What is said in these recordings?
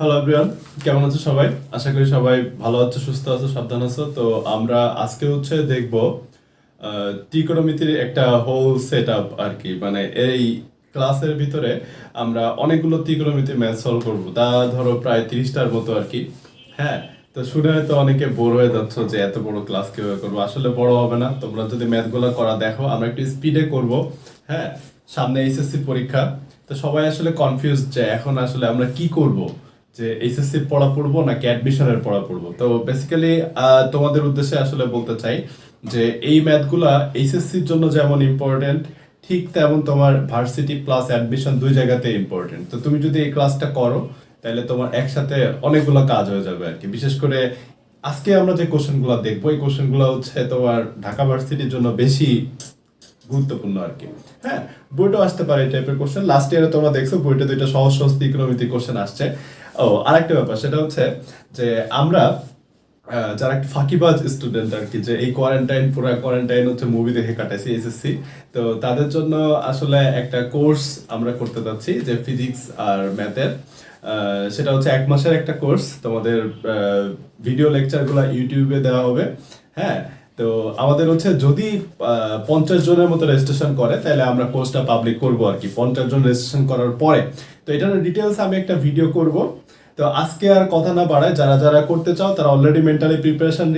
Hello everyone, কেমন আছো সবাই? আশা করি সবাই ভালো আছো, সুস্থ আছো, সাবধান আছো। তো আমরা আজকে দেখব ত্রিকোণমিতির একটা হোল সেট আপ আর কি। মানে এই ক্লাসের ভিতরে আমরা অনেকগুলো ত্রিকোণমিতি ম্যাথ সলভ করবো, তা ধরো প্রায় 30টার মতো আর কি। হ্যাঁ, তো শুনে হয়তো অনেকে বোর হয়ে যাচ্ছ যে এত বড় ক্লাস কিভাবে করবো। আসলে বড় হবে না, তোমরা যদি ম্যাথগুলো করা দেখো। আমরা একটু স্পিডে করব। হ্যাঁ, সামনে এইচএসসি পরীক্ষা, তো সবাই আসলে কনফিউজ যে এখন আসলে আমরা কি করব, যে এইচএসসি পড়া পড়বো নাকি অ্যাডমিশনের পড়া পড়বো। তো বেসিক্যালি তোমাদের উদ্দেশ্যে আসলে বলতে চাই যে এই ম্যাথগুলা এইচএসসির জন্য যেমন ইম্পর্টেন্ট, ঠিক তেমন তোমার ভার্সিটি প্লাস অ্যাডমিশন দুই জায়গাতে ইম্পর্টেন্ট। তো তুমি যদি এই ক্লাসটা করো তাহলে তোমার একসাথে অনেকগুলো কাজ হয়ে যাবে আর কি। বিশেষ করে আজকে আমরা যে কোশ্চেনগুলো দেখবো, এই কোশ্চেনগুলো তোমার ঢাকা ভার্সিটির জন্য বেশি গুরুত্বপূর্ণ আর কি। হ্যাঁ, বইটাও আসতে পারে এই টাইপের কোশ্চেন। লাস্ট ইয়ারে তোমরা দেখছো বইটা দুইটা সহজ সহজ ত্রিকোণমিতিক কোশ্চেন আসছে। আরেকটা ব্যাপার সেটা যে আমরা যারা একটু ফাঁকিবাজ স্টুডেন্ট আর কি, যে এই পুরো কোয়ারেন্টাইন মুভি দেখে কাটাইছি এসএসসি, তো তাদের জন্য আসলে একটা কোর্স আমরা করতে যাচ্ছি, যে ফিজিক্স আর ম্যাথের। সেটা 1 মাসের একটা কোর্স। তোমাদের ভিডিও লেকচারগুলো ইউটিউবে দেওয়া হবে। হ্যাঁ, তো আমাদের যদি 50 জনের মতো রেজিস্ট্রেশন করে তাহলে আমরা কোর্সটা পাবলিক করব আর কি, 50 জন রেজিস্ট্রেশন করার পরে। তো এটার ডিটেলস আমি একটা ভিডিও করব। তো আজকে আর কথা না বাড়ায়, যারা যারা করতে চাও তারা অলরেডি মেন্টালি প্রিপারেশন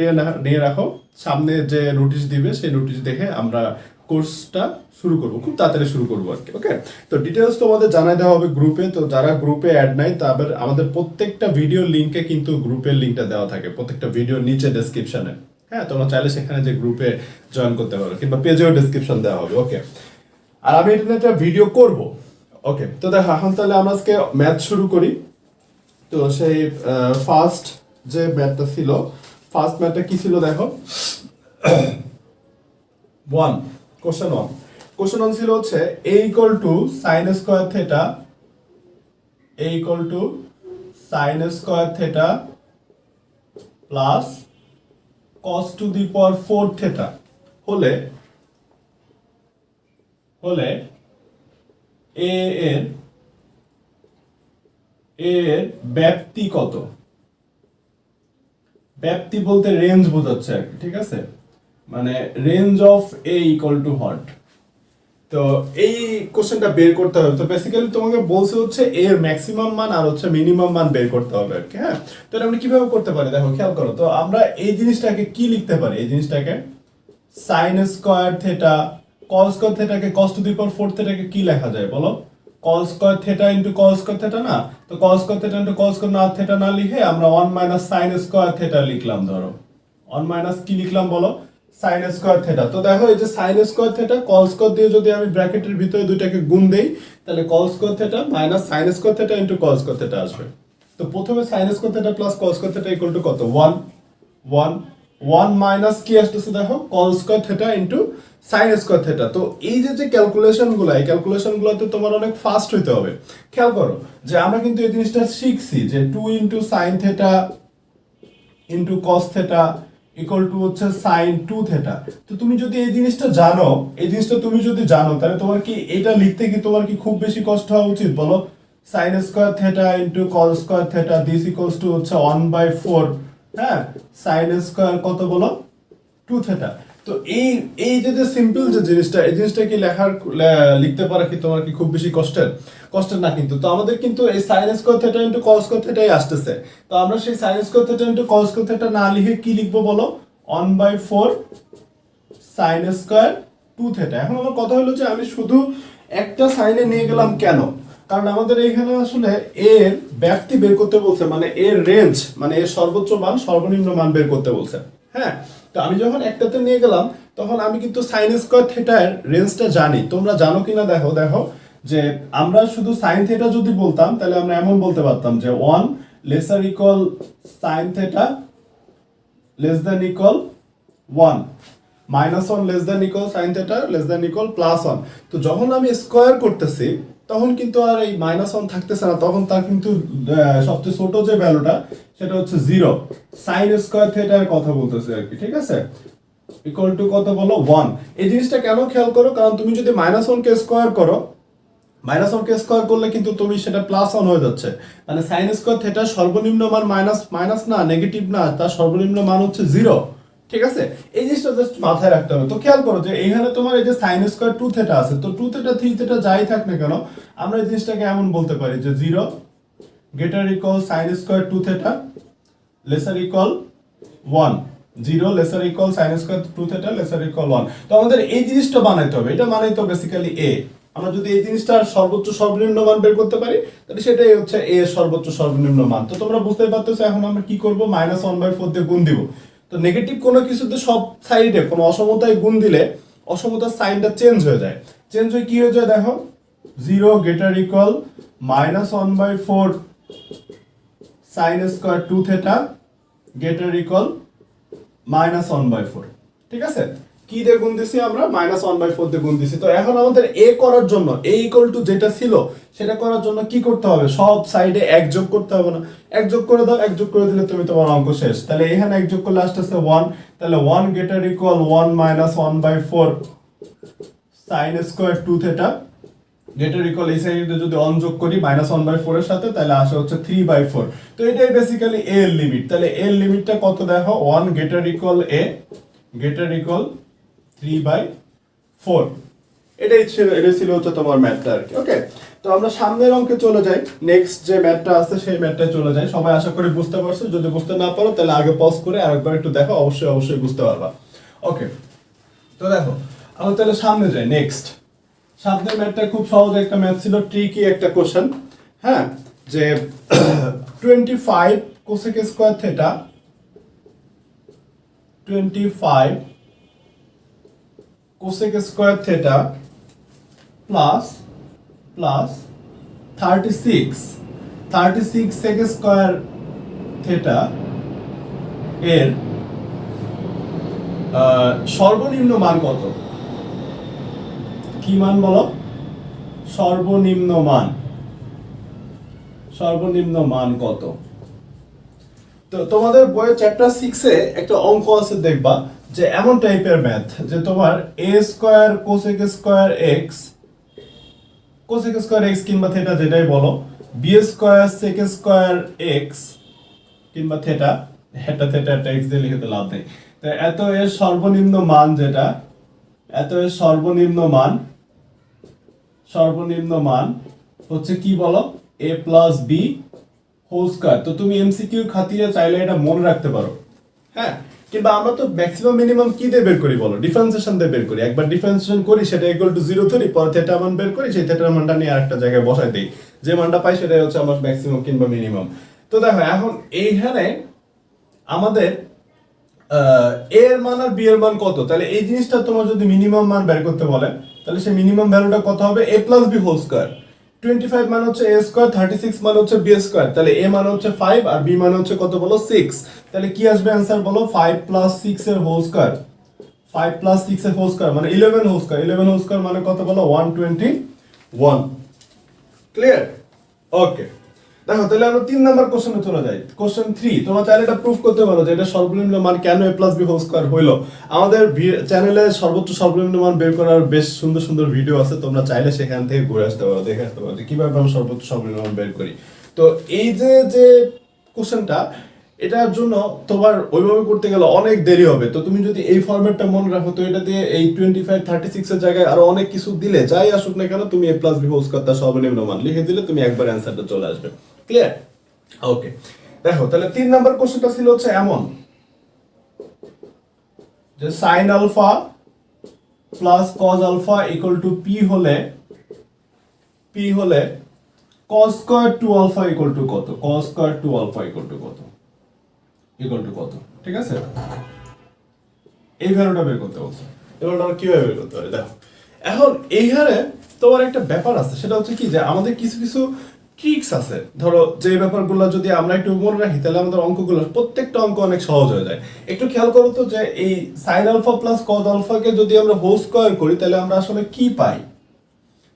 নিয়ে রাখো। সামনে যে নোটিশ দিবে সেই নোটিশ দেখে আমরা কোর্সটা শুরু করব, খুব তাড়াতাড়ি শুরু করবো আর কি। ওকে, তো ডিটেলস তোমাদের জানাই দেওয়া হবে গ্রুপে। তো যারা গ্রুপে অ্যাড নাই, তারপর আমাদের প্রত্যেকটা ভিডিও লিঙ্কে কিন্তু গ্রুপের লিঙ্কটা দেওয়া থাকে, প্রত্যেকটা ভিডিওর নিচে ডেসক্রিপশনে। হ্যাঁ, তোমরা চাইলে সেখানে যে গ্রুপে জয়েন করতে পারো, কিংবা পেজেও ডেসক্রিপশন দেওয়া হবে। ওকে, আর আমি এটা নিয়ে একটা ভিডিও করব। ওকে, তো দেখো এখন তাহলে আমরা আজকে ম্যাথ শুরু করি। তো সেই ফার্স্ট যে ম্যাথটা ছিল, ফার্স্ট ম্যাথটা কি ছিল দেখো। ওয়ান, কোশ্চেন ওয়ান ছিল A equal to sine square theta, A equal to sine square theta plus cos to the power 4 theta হলে এ এর ব্যাপ্তি কত? ব্যাপ্তি বলতে রেঞ্জ বোঝাচ্ছে আর কি, ঠিক আছে? মানে range of A equal two what. তো এই কোশ্চেনটা বের করতে হবে। তো বেসিক্যালি তোমাকে বলছে এর ম্যাক্সিমাম মান আর মিনিমাম মান বের করতে হবে আর কি। হ্যাঁ, তো এটা আমরা কিভাবে করতে পারি দেখো, খেয়াল করো। তো আমরা এই জিনিসটাকে কি লিখতে পারি? এই জিনিসটাকে sine square theta, cos square থেটাকে কস টু দি পাওয়ার 4 থেটাকে কি লেখা যায় বলো? Cos square theta into cos square theta না? তো cos square theta into cos square না থেটা না লিখে আমরা 1 মাইনাস সাইন স্কোয়ার থেটা লিখলাম। ধরো 1 মাইনাস কি লিখলাম বলো? Sign square theta. তো দেখো এই যে sign square theta cos square দিয়ে যদি আমি ব্র্যাকেটের ভিতরে দুইটাকে গুণ দেই, তাহলে কস square theta minus sine square theta into cos square theta আসবে। তো প্রথমে sign square theta plus cos square theta equal to কত? 1 1 1 মাইনাস কি আসতেছে দেখো, কস square theta into sign square theta. তো এই যে ক্যালকুলেশনগুলো, এই ক্যালকুলেশনগুলোতে তোমার অনেক ফাস্ট হইতে হবে। খেয়াল করো যে আমরা কিন্তু এই জিনিসটা শিখছি যে 2 into sine theta into cos theta equal to sine 2 theta. তো তুমি যদি এই জিনিসটা জানো, তাহলে তোমার কি এটা লিখতে কি তোমার কি খুব বেশি কষ্ট হওয়া উচিত বলো? Sign square theta into cos square theta this equals two 1/4। হ্যাঁ, সাইন স্কোয়ার কত বলো? 2 থেটা। তো এই এই যে সিম্পল যে জিনিসটা, এই জিনিসটা কি লিখতে পারা কি তোমার কি খুব বেশি কষ্টের না কিন্তু। তো আমাদের কিন্তু এই sine square theta into cos square থেটাই আসতেছে। তো আমরা সেই sine square theta into cos square theta না লিখে কি লিখবো বলো? 1/4 সাইন স্কোয়ার 2 থেটা। এখন আমার কথা হলো যে আমি শুধু একটা সাইনে নিয়ে গেলাম কেন? কারণ আমাদের এখানে আসলে এর ব্যাপ্তি বের করতে বলছে, মানে এর রেঞ্জ, মানে এর সর্বোচ্চ মান সর্বনিম্ন মান বের করতে বলছে। হ্যাঁ, তো আমি যখন একটাতে নিয়ে গেলাম তখন আমি কিন্তু সাইন স্কোয়ার থেটার রেঞ্জটা জানি। তোমরা জানো কিনা দেখো যে আমরা শুধু সাইন থেটা যদি বলতাম তাহলে আমরা এমন বলতে পারতাম যে 1 laser equal sine theta less than equal 1, -1 less than equal sine theta less than equal +1। তো যখন আমি স্কোয়ার করতেছি তখন কিন্তু আর এই -1 থাকতেছে না, তখন তার কিন্তু সবচেয়ে ছোট যে ভ্যালুটা সেটা 0। সাইন স্কোয়ার থেটার কথা বলতেছে আর কি, ঠিক আছে? ইকুয়াল টু কত বলো? 1। এই জিনিসটা কেন খেয়াল করো, কারণ তুমি যদি -1 কে স্কোয়ার করো, মাইনাস 1 কে স্কয়ার করলে কিন্তু তুমি সেটা প্লাস 1 হয়ে যাচ্ছে, মানে সাইন স্কয়ার থিটা সর্বনিম্ন মান মাইনাস না, নেগেটিভ না, তার সর্বনিম্ন মান হচ্ছে 0। ঠিক আছে, এই জিনিসটা জাস্ট মাথায় রাখতে হবে। তো খেয়াল করো যে এইখানে তোমার এই যে সাইন স্কয়ার 2 থিটা আছে, তো 2 থিটা 3 থিটা যাই থাক না কেন, আমরা এই জিনিসটাকে এমন বলতে পারি যে 0 greater equal sine square 2 theta laser equal 1, 0 laser equal sine square 2 theta laser equal 1। তো আমাদের এই জিনিসটা বানাইতে হবে, এটা মানে তো বেসিক্যালি a। আমরা যদি এই জিনিসটার সর্বোচ্চ সর্বনিম্ন মান বের করতে পারি তাহলে সেটাই হচ্ছে a এর সর্বোচ্চ সর্বনিম্ন মান। তো তোমরা বুঝতেই পারতেছো এখন আমরা কি করব, -1/4 দিয়ে গুণ দিব। তো নেগেটিভ কোনো কিছুতে সব সাইডে কোনো অসমতায় গুণ দিলে অসমতার সাইনটা চেঞ্জ হয়ে যায়। চেঞ্জ হয়ে কি হয়ে যায় দেখো, 0 greater equal -1/4 sine square 2 theta greater equal -1/4। ঠিক আছে, কি দিয়ে গুণ দিছি আমরা, -1/4 দিয়ে গুণ দিছি। তো এখন আমাদের a করার জন্য a ইকুয়াল টু যেটা ছিল সেটা করার জন্য কি করতে হবে, সব সাইডে 1 যোগ করতে হবে না, 1 যোগ করে দাও, 1 যোগ করে দিলে তুমি তোমার অঙ্ক শেষ। তাহলে এখানে 1 যোগ করলে আসতেছে 1, তাহলে 1 greater equal 1 -1/4 sine square 2 theta greater equal এই সাইডে যদি 1 যোগ করি -1/4 এর সাথে, তাহলে আসে হচ্ছে 3/4। তো এটাই বেসিক্যালি a এর লিমিট। তাহলে a এর লিমিটটা কত দেখো, 1 greater equal a greater equal 3/4। এটাই ছিল হচ্ছে তোমার ম্যাথটা আর কি। ওকে, তো আমরা সামনের অঙ্কে চলে যাই, নেক্সট যে ম্যাথটা আছে সেই ম্যাথটায় চলে যাই। সবাই আশা করি বুঝতে পারছো, যদি বুঝতে না পারো তাহলে আগে পজ করে আরেকবার একটু দেখো, অবশ্যই বুঝতে পারবা। ওকে, তো দেখো আমরা তাহলে সামনে যাই। নেক্সট সামনের ম্যাথটা খুব সহজ একটা ম্যাথ ছিল, ট্রিকি একটা কোশ্চেন। হ্যাঁ, যে 25 cosec square theta 25 cosec square theta plus 36 sec square theta এর সর্বনিম্ন মান কত? কি মান বলো, সর্বনিম্ন মান কত? তো তোমাদের বইয়ের চ্যাপ্টার 6 এ একটা অঙ্ক আছে, দেখবা যে এমন টাইপের ম্যাথ যে তোমার a square cosec square x কিংবা থিটা যেটাই বলো, b square sec square x কিংবা থিটা, এটা থিটা একটা x দিয়ে লিখতে লাভ নেই। তো এত এর সর্বনিম্ন মান যেটা, এত এর সর্বনিম্ন মান হচ্ছে কি বলো, a plus b whole square. তো তুমি এমসিকিউ খাতিরে চাইলে এটা মনে রাখতে পারো। হ্যাঁ, কিংবা আমরা তো ম্যাক্সিমাম মিনিমাম কি দিয়ে বের করি বলো, ডিফারেন্সিয়েশন দিয়ে বের করি। একবার ডিফারেন্সিয়েশন করি সেটা ইকুয়াল টু 0 ধরি, পরে থিটা মান বের করি, সেই থিটার মানটা নিয়ে আরেকটা জায়গায় বসাই দেই, যে মানটা পাই সেটাই হচ্ছে আমার ম্যাক্সিমাম কিংবা মিনিমাম। তো দেখো এখন এইখানে আমাদের a এর মান আর b এর মান কত, তাহলে এই জিনিসটা তোমার যদি মিনিমাম মান বের করতে বলে তাহলে সেই মিনিমাম ভ্যালুটা কত হবে, a plus b whole square. 25 মান হচ্ছে a স্কয়ার, 36 মান হচ্ছে b স্কয়ার, তাহলে a মান হচ্ছে 5 আর b মান হচ্ছে কত বলো 6। তাহলে কি আসবে आंसर বলো, 5 প্লাস 6 এর হোল স্কয়ার, 5 প্লাস 6 এর হোল স্কয়ার মানে 11 হোল স্কয়ার, 11 হোল স্কয়ার মানে কত বলো 121। ক্লিয়ার? ওকে, দেখো তাহলে আমরা 3 নাম্বার কোশ্চেনে চলে যাই। কোশ্চেন 3, তোমরা চাইলে এটা প্রুফ করতে পারো যে এটা সর্বনিম্ন মান কেন a plus b whole square হইলো। আমাদের চ্যানেলে সর্বোচ্চ সর্বনিম্ন মান বের করার বেশ সুন্দর সুন্দর ভিডিও আছে, তোমরা চাইলে সেখান থেকে ঘুরে আসতে পারো, দেখে আসতে পারো যে কিভাবে আমরা সর্বোচ্চ সর্বনিম্ন মান বের করি। তো এই যে কোশ্চেনটা, এটার জন্য তোমার ওইভাবে করতে গেলে অনেক দেরি হবে। তো তুমি যদি এই ফরম্যাটটা মনে রাখো, তো এটা দিয়ে এই 25 36 এর জায়গায় আরো অনেক কিছু দিলে, যাই আসুক না কেন, তুমি a plus b whole square তার সর্বনিম্ন মান লিখে দিলে তুমি একবার অ্যান্সারটা চলে আসবে। ক্লিয়ার? ওকে, দেখো তাহলে 3 নাম্বার কোশ্চেনটা ছিল হচ্ছে এমন যে sin alpha plus cos alpha equal to p হলে cos square 2 alpha equal to কত, cos square 2 alpha equal to কত। ঠিক আছে, এই ভ্যালুটা বের করতে বলছে। এবার আমরা কিভাবে বের করতে পারি দেখো। এখন এইখানে তোমার একটা ব্যাপার আছে, সেটা হচ্ছে কি যে আমাদের কিছু ট্রিক্স আছে। ধরো যে ব্যাপারগুলো যদি আমরা একটু মনে রাখি তাহলে আমাদের অঙ্কগুলো প্রত্যেকটা অঙ্ক অনেক সহজ হয়ে যায়। একটু খেয়াল করো তো যে এই sin আলফা প্লাস cos আলফাকে যদি আমরা হোল স্কয়ার করি তাহলে আমরা আসলে কি পাই,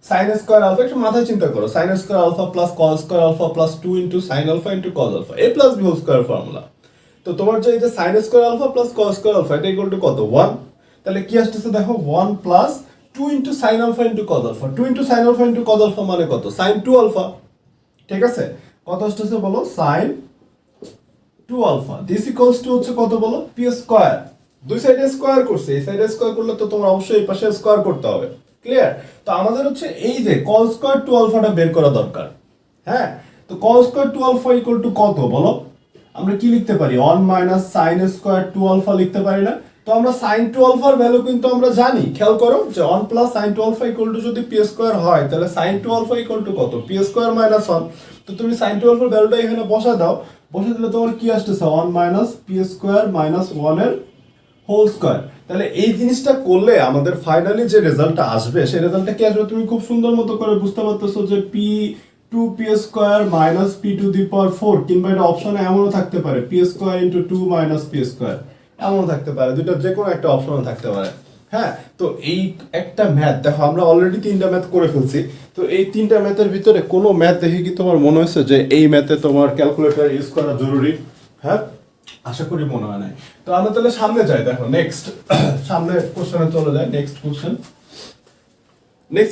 sin স্কয়ার আলফা, একটু মাথায় চিন্তা করো, sin square alpha plus cos square alpha plus 2 into sin alpha into cos alpha, a plus b whole square formula. তো তোমার যে এই যে sin square alpha plus cos square alpha এটা ইকুয়াল টু কত, 1। তাহলে কি আসতেছে দেখো, 1 plus 2 into sine alpha into cos alpha, 2 into sine alpha into cos alpha মানে কত, সাইন 2 আলফা, ঠিক আছে, কত আসতেছে বলো, sine 2 alpha, this equals to হচ্ছে কত বলো, পি স্কয়ার, দুই সাইডে স্কয়ার করছে, এই সাইডে স্কয়ার করলে তো তোমার অবশ্যই এই পাশে স্কয়ার করতে হবে, ক্লিয়ার। তো আমাদের হচ্ছে এই যে কজ স্কয়ার 2 আলফাটা বের করা দরকার, হ্যাঁ। তো cos square 2 alpha equal to কত বলো, আমরা কি লিখতে পারি, 1 মাইনাস সাইন স্কয়ার 2 আলফা লিখতে পারি না। তো আমরা সাইন 2 আলফার ভ্যালু কিন্তু আমরা জানি, খেয়াল করো যে 1 plus sine 2 alpha equal to যদি পি স্কয়ার হয় তাহলে সাইন 2 আলফা ইকুয়াল টু কত, পি স্কয়ার মাইনাস 1। তো তুমি সাইন 2 আলফার ভ্যালুটা এখানে বসা দাও, বসে দিলে তোমার কি আসতেছে, 1 মাইনাস পি স্কয়ার মাইনাস 1 এর হোল স্কয়ার। তাহলে এই জিনিসটা করলে আমাদের ফাইনালি যে রেজাল্টটা আসবে সেই রেজাল্টটা কি আসবে তুমি খুব সুন্দর মতো করে বুঝতে পারতেছো যে P 2p square minus p to the power 4, কিংবা এটা অপশনে এমনও থাকতে পারে p square into 2 minus p square, এমনও থাকতে পারে, দুটো যে কোনো একটা অপশনে থাকতে পারে, হ্যাঁ। তো এই একটা ম্যাথ দেখো আমরা অলরেডি 3টা ম্যাথ করে ফেলছি। তো এই 3টা ম্যাথের ভিতরে কোনো ম্যাথ দেখে কি তোমার মনে হয়েছে যে এই ম্যাথে তোমার ক্যালকুলেটর ইউজ করা জরুরি? হ্যাঁ, আশা করি মনে হয় নাই। তো আমরা তাহলে সামনে যাই, দেখো নেক্সট সামনে কোশ্চেনে চলে যায়। নেক্সট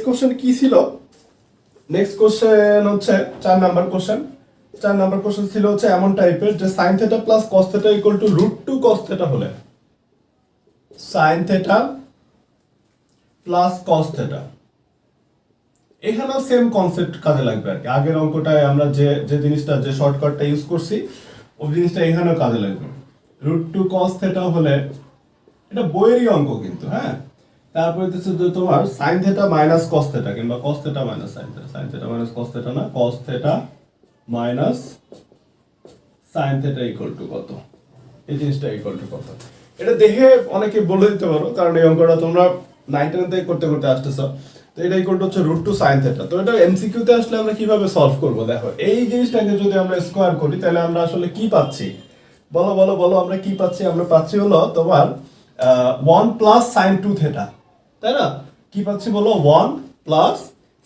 কোশ্চেন কি ছিল? নেক্সট কোশ্চেন হচ্ছে 4 নাম্বার কোশ্চেন। 4 নাম্বার কোশ্চেন ছিল হচ্ছে এমন টাইপের যে sin θ plus cos θ equal to √2 cos θ হলে sin θ প্লাস cos θ, এখানেও সেম কনসেপ্ট কাজে লাগবে আর কি। আগের অঙ্কটায় আমরা যে জিনিসটা, যে শর্টকাটটা ইউজ করছি ওই জিনিসটা এখানেও কাজে লাগবে। √2 cos θ হলে, এটা বইয়েরই অঙ্ক কিন্তু, হ্যাঁ। তারপরে হচ্ছে যে তোমার sin θ মাইনাস cos θ কিংবা cos θ minus sin θ, sin θ minus cos θ না, cos θ minus sin θ equal to কত, এই জিনিসটা ইকুয়াল টু কত। এটা দেখে অনেকে বলে দিতে পারো, কারণ এই অঙ্কটা তোমরা 9-10 থেকে করতে করতে আসতেছো। তো এটা ইকুয়াল টু হচ্ছে √2 sin θ। তো এটা এমসিকিউ তে আসলে আমরা কিভাবে সলভ করব, দেখো এই জিনিসটাকে যদি আমরা স্কয়ার করি তাহলে আমরা আসলে কি পাচ্ছি, বলো বলো বলো, আমরা কি পাচ্ছি? আমরা পাচ্ছি হলো তোমার 1 প্লাস sin 2 θ, তাই না? কি পাচ্ছি বলো, 1 প্লাস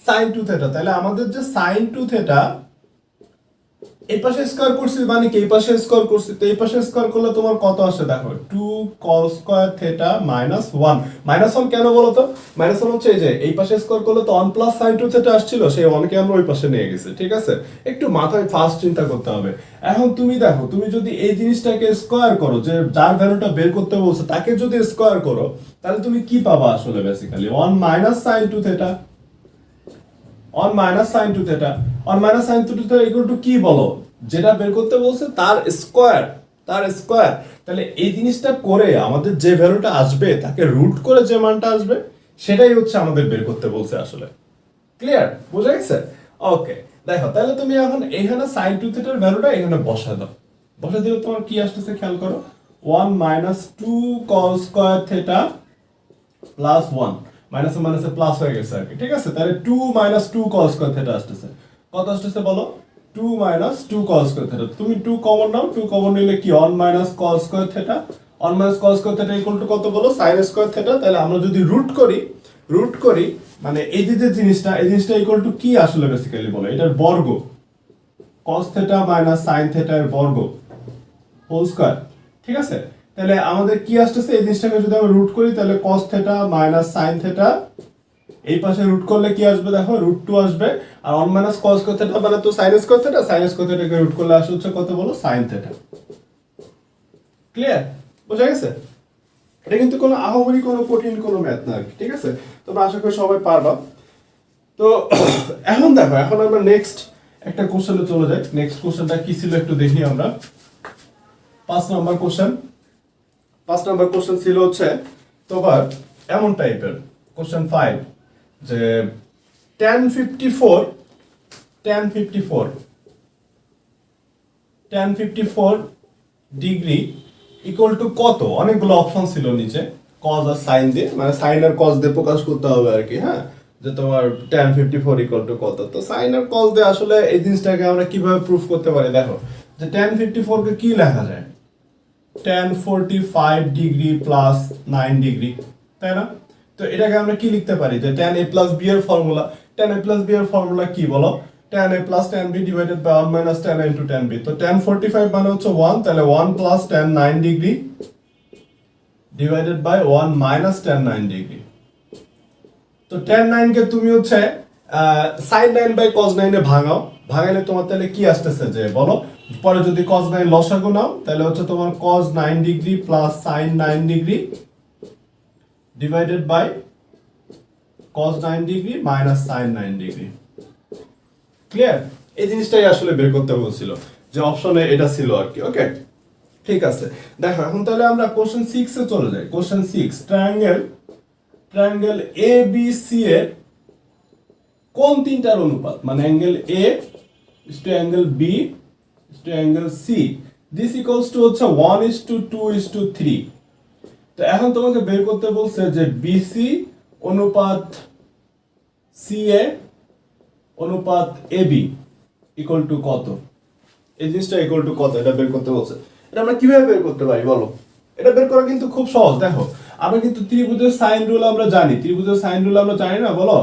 sin 2 θ। তাহলে আমাদের যে sin 2 θ এই পাশে স্কয়ার করছি মানে কি এই পাশে স্কয়ার করছি, তো এই পাশে স্কয়ার করলে তোমার কত আসে দেখো, 2 cos স্কয়ার θ মাইনাস 1। মাইনাস 1 কেন বলো তো? মাইনাস 1 হচ্ছে এই যে এই পাশে স্কয়ার করলে তো 1 প্লাস sin 2 θ আসছিল, সেই 1 কে আমরা ওই পাশে নিয়ে গেছি, ঠিক আছে? একটু মাথায় ফাস্ট চিন্তা করতে হবে। এখন তুমি দেখো, তুমি যদি এই জিনিসটাকে স্কয়ার করো, যে যার ভ্যালুটা বের করতে বলছে তাকে যদি স্কয়ার করো তাহলে তুমি কি পাবা আসলে, basically 1 minus sin 2 θ, 1 minus sin 2 θ, 1 minus sin 2 θ equal to কি বলো, যেটা বের করতে বলছে তার স্কয়ার, তার স্কয়ার। তাহলে এই জিনিসটা করে আমাদের যে ভ্যালুটা আসবে তাকে রুট করে যে মানটা আসবে সেটাই হচ্ছে আমাদের বের করতে বলছে আসলে। ক্লিয়ার, বুঝা গেছে? ওকে, দেখো তাহলে তুমি এখন এখানে sin 2 θ এর ভ্যালুটা এখানে বসা দাও, বসা দিলে তোমার কি আসতেছে খেয়াল করো, 1 মাইনাস 2 cos স্কয়ার θ প্লাস 1, মাইনাসে মাইনাসে প্লাস হয়ে গেছে আর কি, ঠিক আছে? তাহলে 2 মাইনাস 2 cos স্কয়ার θ আসতেছে, কত আসতেছে বলো, 2 মাইনাস 2 cos স্কয়ার θ। তুমি 2 কমন নাও, 2 কমন নিলে কি 1 minus cos square θ, 1 minus cos square θ equal to কত বলো, sin স্কয়ার θ। তাহলে আমরা যদি রুট করি মানে এই যে জিনিসটা, এই জিনিসটা ইকুয়াল টু কি আসলে বেসিক্যালি বলো, এটার বর্গ, cos θ মাইনাস sin θ এর বর্গ হোল স্কয়ার, ঠিক আছে? তাহলে আমাদের কি আসতেছে, এই জিনিসটাকে যদি আমরা রুট করি তাহলে cos θ মাইনাস sin θ, এই পাশে রুট করলে কি আসবে দেখো, √2 আসবে। আর 1 মাইনাস cos স্কয়ার θ মানে তো sin স্কয়ার θ, sin স্কয়ার θ কে রুট করলে আসে হচ্ছে কত বলো, sin θ। ক্লিয়ার, বুঝা গেছে? এটা কিন্তু কোনো আহামরি কোনো কঠিন কোনো ম্যাথ না, ঠিক আছে? তোমরা আশা করি সবাই পারবা। তো এখন দেখো, এখন আমরা নেক্সট একটা কোশ্চেনে চলে যাই। নেক্সট কোশ্চেনটা কি ছিল একটু দেখি আমরা। 5 নাম্বার কোশ্চেন ছিল হচ্ছে তোমার এমন টাইপের কোশ্চেন 5 যে tan 54 ডিগ্রি ইকুয়াল টু কত, অনেকগুলো অপশন ছিল নিচে, cos আর sin দিয়ে, মানে sin আর cos দিয়ে প্রকাশ করতে হবে আর কি, হ্যাঁ, যে তোমার tan 54 ইকুয়াল টু কত। তো sin আর cos দিয়ে আসলে এই জিনিসটাকে আমরা কিভাবে প্রুফ করতে পারি, দেখো যে tan 54 কে কি লেখা যায়, tan 45 ডিগ্রি প্লাস 9 ডিগ্রি, তাই না? তো এটাকে আমরা কি লিখতে পারি, যে tan a প্লাস b এর formula, tan a plus b এর ফর্মুলা কি বলো, tan a plus tan b divided by 1 minus tan a into tan b। তো tan 45 মানে হচ্ছে 1, তাহলে 1 plus tan 9 degree divided by 1 minus tan 9 degree. তো tan 9 কে তুমি হচ্ছে sin 9 বাই cos 9 এ ভাঙাও, ভাঙাইলে তোমার তাহলে কি আসতেছে যে বলো, পরে যদি cos 9 লসাগু নাও তাহলে হচ্ছে তোমার cos 9 degree plus sin 9 degree divided by cos 9 degree minus sin 9 degree. Clear? এই জিনিসটাই আসলে বের করতে বলছিল, যে অপশনে এটা ছিল আর কি। ওকে, ঠিক আছে। দেখো এখন তাহলে আমরা কোশ্চেন 6 এ চলে যাই। কোশ্চেন 6, ট্রায়াঙ্গেল ABC এর কোন তিনটার অনুপাত, মানে angle A is to angle B is to angle C, this equals to হচ্ছে 1:2:3। তো এখন তোমাকে বের করতে বলছে যে BC অনুপাত CA অনুপাত AB ইকুয়াল টু কত, এই জিনিসটা ইকুয়াল টু কত, এটা বের করতে বলছে। এটা আমরা কিভাবে বের করতে পারি বলো? এটা বের করা কিন্তু খুব সহজ। দেখো আমরা কিন্তু ত্রিভুজের সাইন রুল আমরা জানি, ত্রিভুজের সাইন রুল আমরা জানি না বলো,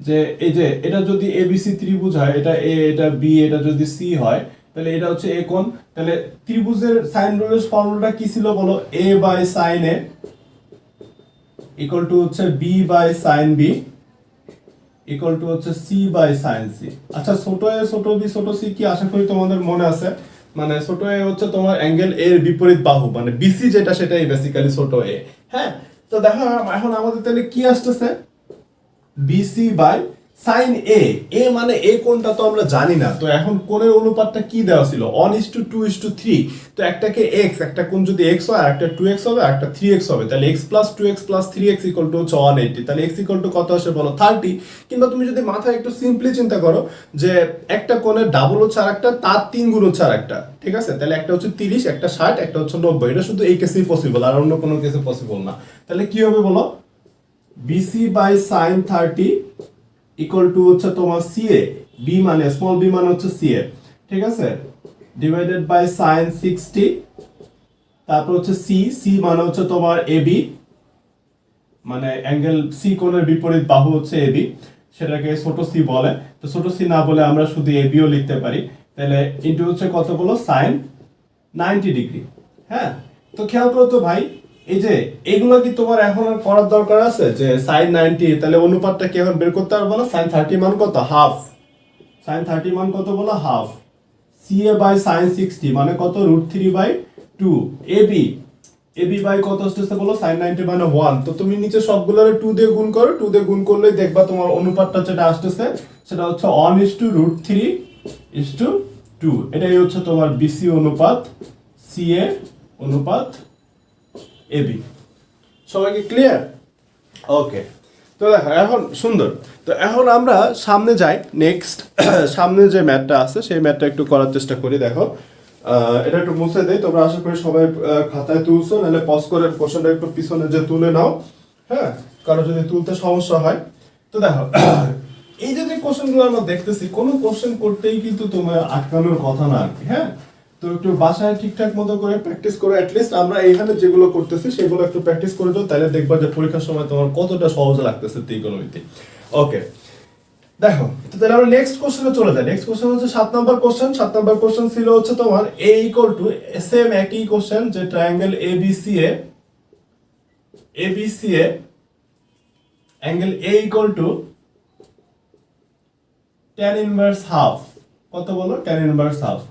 যে এই যে এটা যদি ABC ত্রিভুজ হয়, এটা A এটা B এটা যদি C হয়, তাহলে এটা হচ্ছে A কোণ। তাহলে ত্রিভুজের সাইন রুলের ফর্মুলাটা কি ছিল বলো? A by sine A equal to হচ্ছে B by sine B equal to হচ্ছে C বাই সাইন C। আচ্ছা ছোট a ছোট b ছোট c কি আশা করি তোমাদের মনে আছে, মানে ছোট a হচ্ছে তোমার অ্যাঙ্গেল A এর বিপরীত বাহু, মানে BC যেটা সেটাই বেসিক্যালি ছোট a। হ্যাঁ, তো দেখো এখন আমাদের তাহলে কি আসতেছে, BC by sine A। A মানে A কোণটা তো আমরা জানি না, তো এখন কোণের অনুপাতটা কি দেওয়া ছিল? 1:2:3। তো একটাকে x, একটা কোণ যদি x হয় আর একটা 2x হবে আর একটা 3x হবে, তাহলে x + 2x + 3x equal to হচ্ছে 180। তাহলে x ইকুয়াল টু কত আসে বলো? 30। কিংবা তুমি যদি মাথায় একটু সিম্পলি চিন্তা করো যে একটা কোণের ডাবল হচ্ছে আরেকটা, তার 3 গুণ হচ্ছে আরেকটা, ঠিক আছে? তাহলে একটা হচ্ছে 30, একটা 60, একটা হচ্ছে 90। এটা শুধু এই কেসেই পসিবল, আর অন্য কোনো কেসে পসিবল না। তাহলে কি হবে বলো? BC by sine 30 equal to হচ্ছে তোমার CA, B মানে স্মল b মানে হচ্ছে CA, ঠিক আছে, ডিভাইডেড বাই সাইন 60, তারপর হচ্ছে C মানে হচ্ছে তোমার AB, মানে অ্যাঙ্গেল C কোণের বিপরীত বাহু হচ্ছে AB, সেটাকে ছোট c বলে। তো ছোট c না বলে আমরা শুধু AB ও লিখতে পারি। তাহলে ইনটু হচ্ছে কত বলো? Sine 90 degree. হ্যাঁ, তো খেয়াল করো তো ভাই, এই যে এগুলো কি তোমার এখন আর করার দরকার আছে যে সাইন 90, তাহলে অনুপাতটা কি এখন বের করতে পারবো না? সাইন 30 মান কত? হাফ। সাইন 30 মান কত বলো? হাফ। CA বাই সাইন 60 মানে কত? √3/2। AB বাই কত আসতেছে বলো? সাইন 90 মানে 1। তো তুমি নিচে সবগুলোরে 2 দিয়ে গুণ করো, 2 দিয়ে গুণ করলেই দেখবা তোমার অনুপাতটা যেটা আসতেছে সেটা হচ্ছে 1:√3:2। এটাই হচ্ছে তোমার BC অনুপাত CA অনুপাত AB। সবাইকে ক্লিয়ার? ওকে, তো দেখো এখন সুন্দর। তো এখন আমরা সামনে যাই, নেক্সট সামনে যে ম্যাথটা আছে সেই ম্যাথটা একটু করার চেষ্টা করি। দেখো এটা একটু মুছে দেই, তোমরা আশা করি সবাই খাতায় তুলছো, নাহলে পজ করে কোশ্চেনটা একটু পিছনে যে তুলে নাও। হ্যাঁ, কারো যদি তুলতে সমস্যা হয়। তো দেখো এই যে কোশ্চেনগুলো আমরা দেখতেছি, কোনো কোশ্চেন করতেই কিন্তু তোমার আটকানোর কথা না আর কি। হ্যাঁ, তো একটু বাসায় ঠিকঠাক মতো করে প্র্যাকটিস করো। অ্যাটলিস্ট আমরা এইখানে যেগুলো করতেছি সেগুলো একটু প্র্যাকটিস করে দাও, তাহলে দেখবা যে পরীক্ষার সময় তোমার কতটা সহজ লাগতেছে ত্রিকোণমিতি। ওকে, দেখো তো তাহলে আমরা নেক্সট কোশ্চেনে চলে যাই। নেক্সট কোশ্চেন হচ্ছে 7 নাম্বার কোশ্চেন। 7 নাম্বার কোশ্চেন ছিল হচ্ছে তোমার A ইকুয়াল টু, সেম একই কোশ্চেন, যে triangle ABC A angle A equal to tan inverse half. কত বলো? tan inverse half.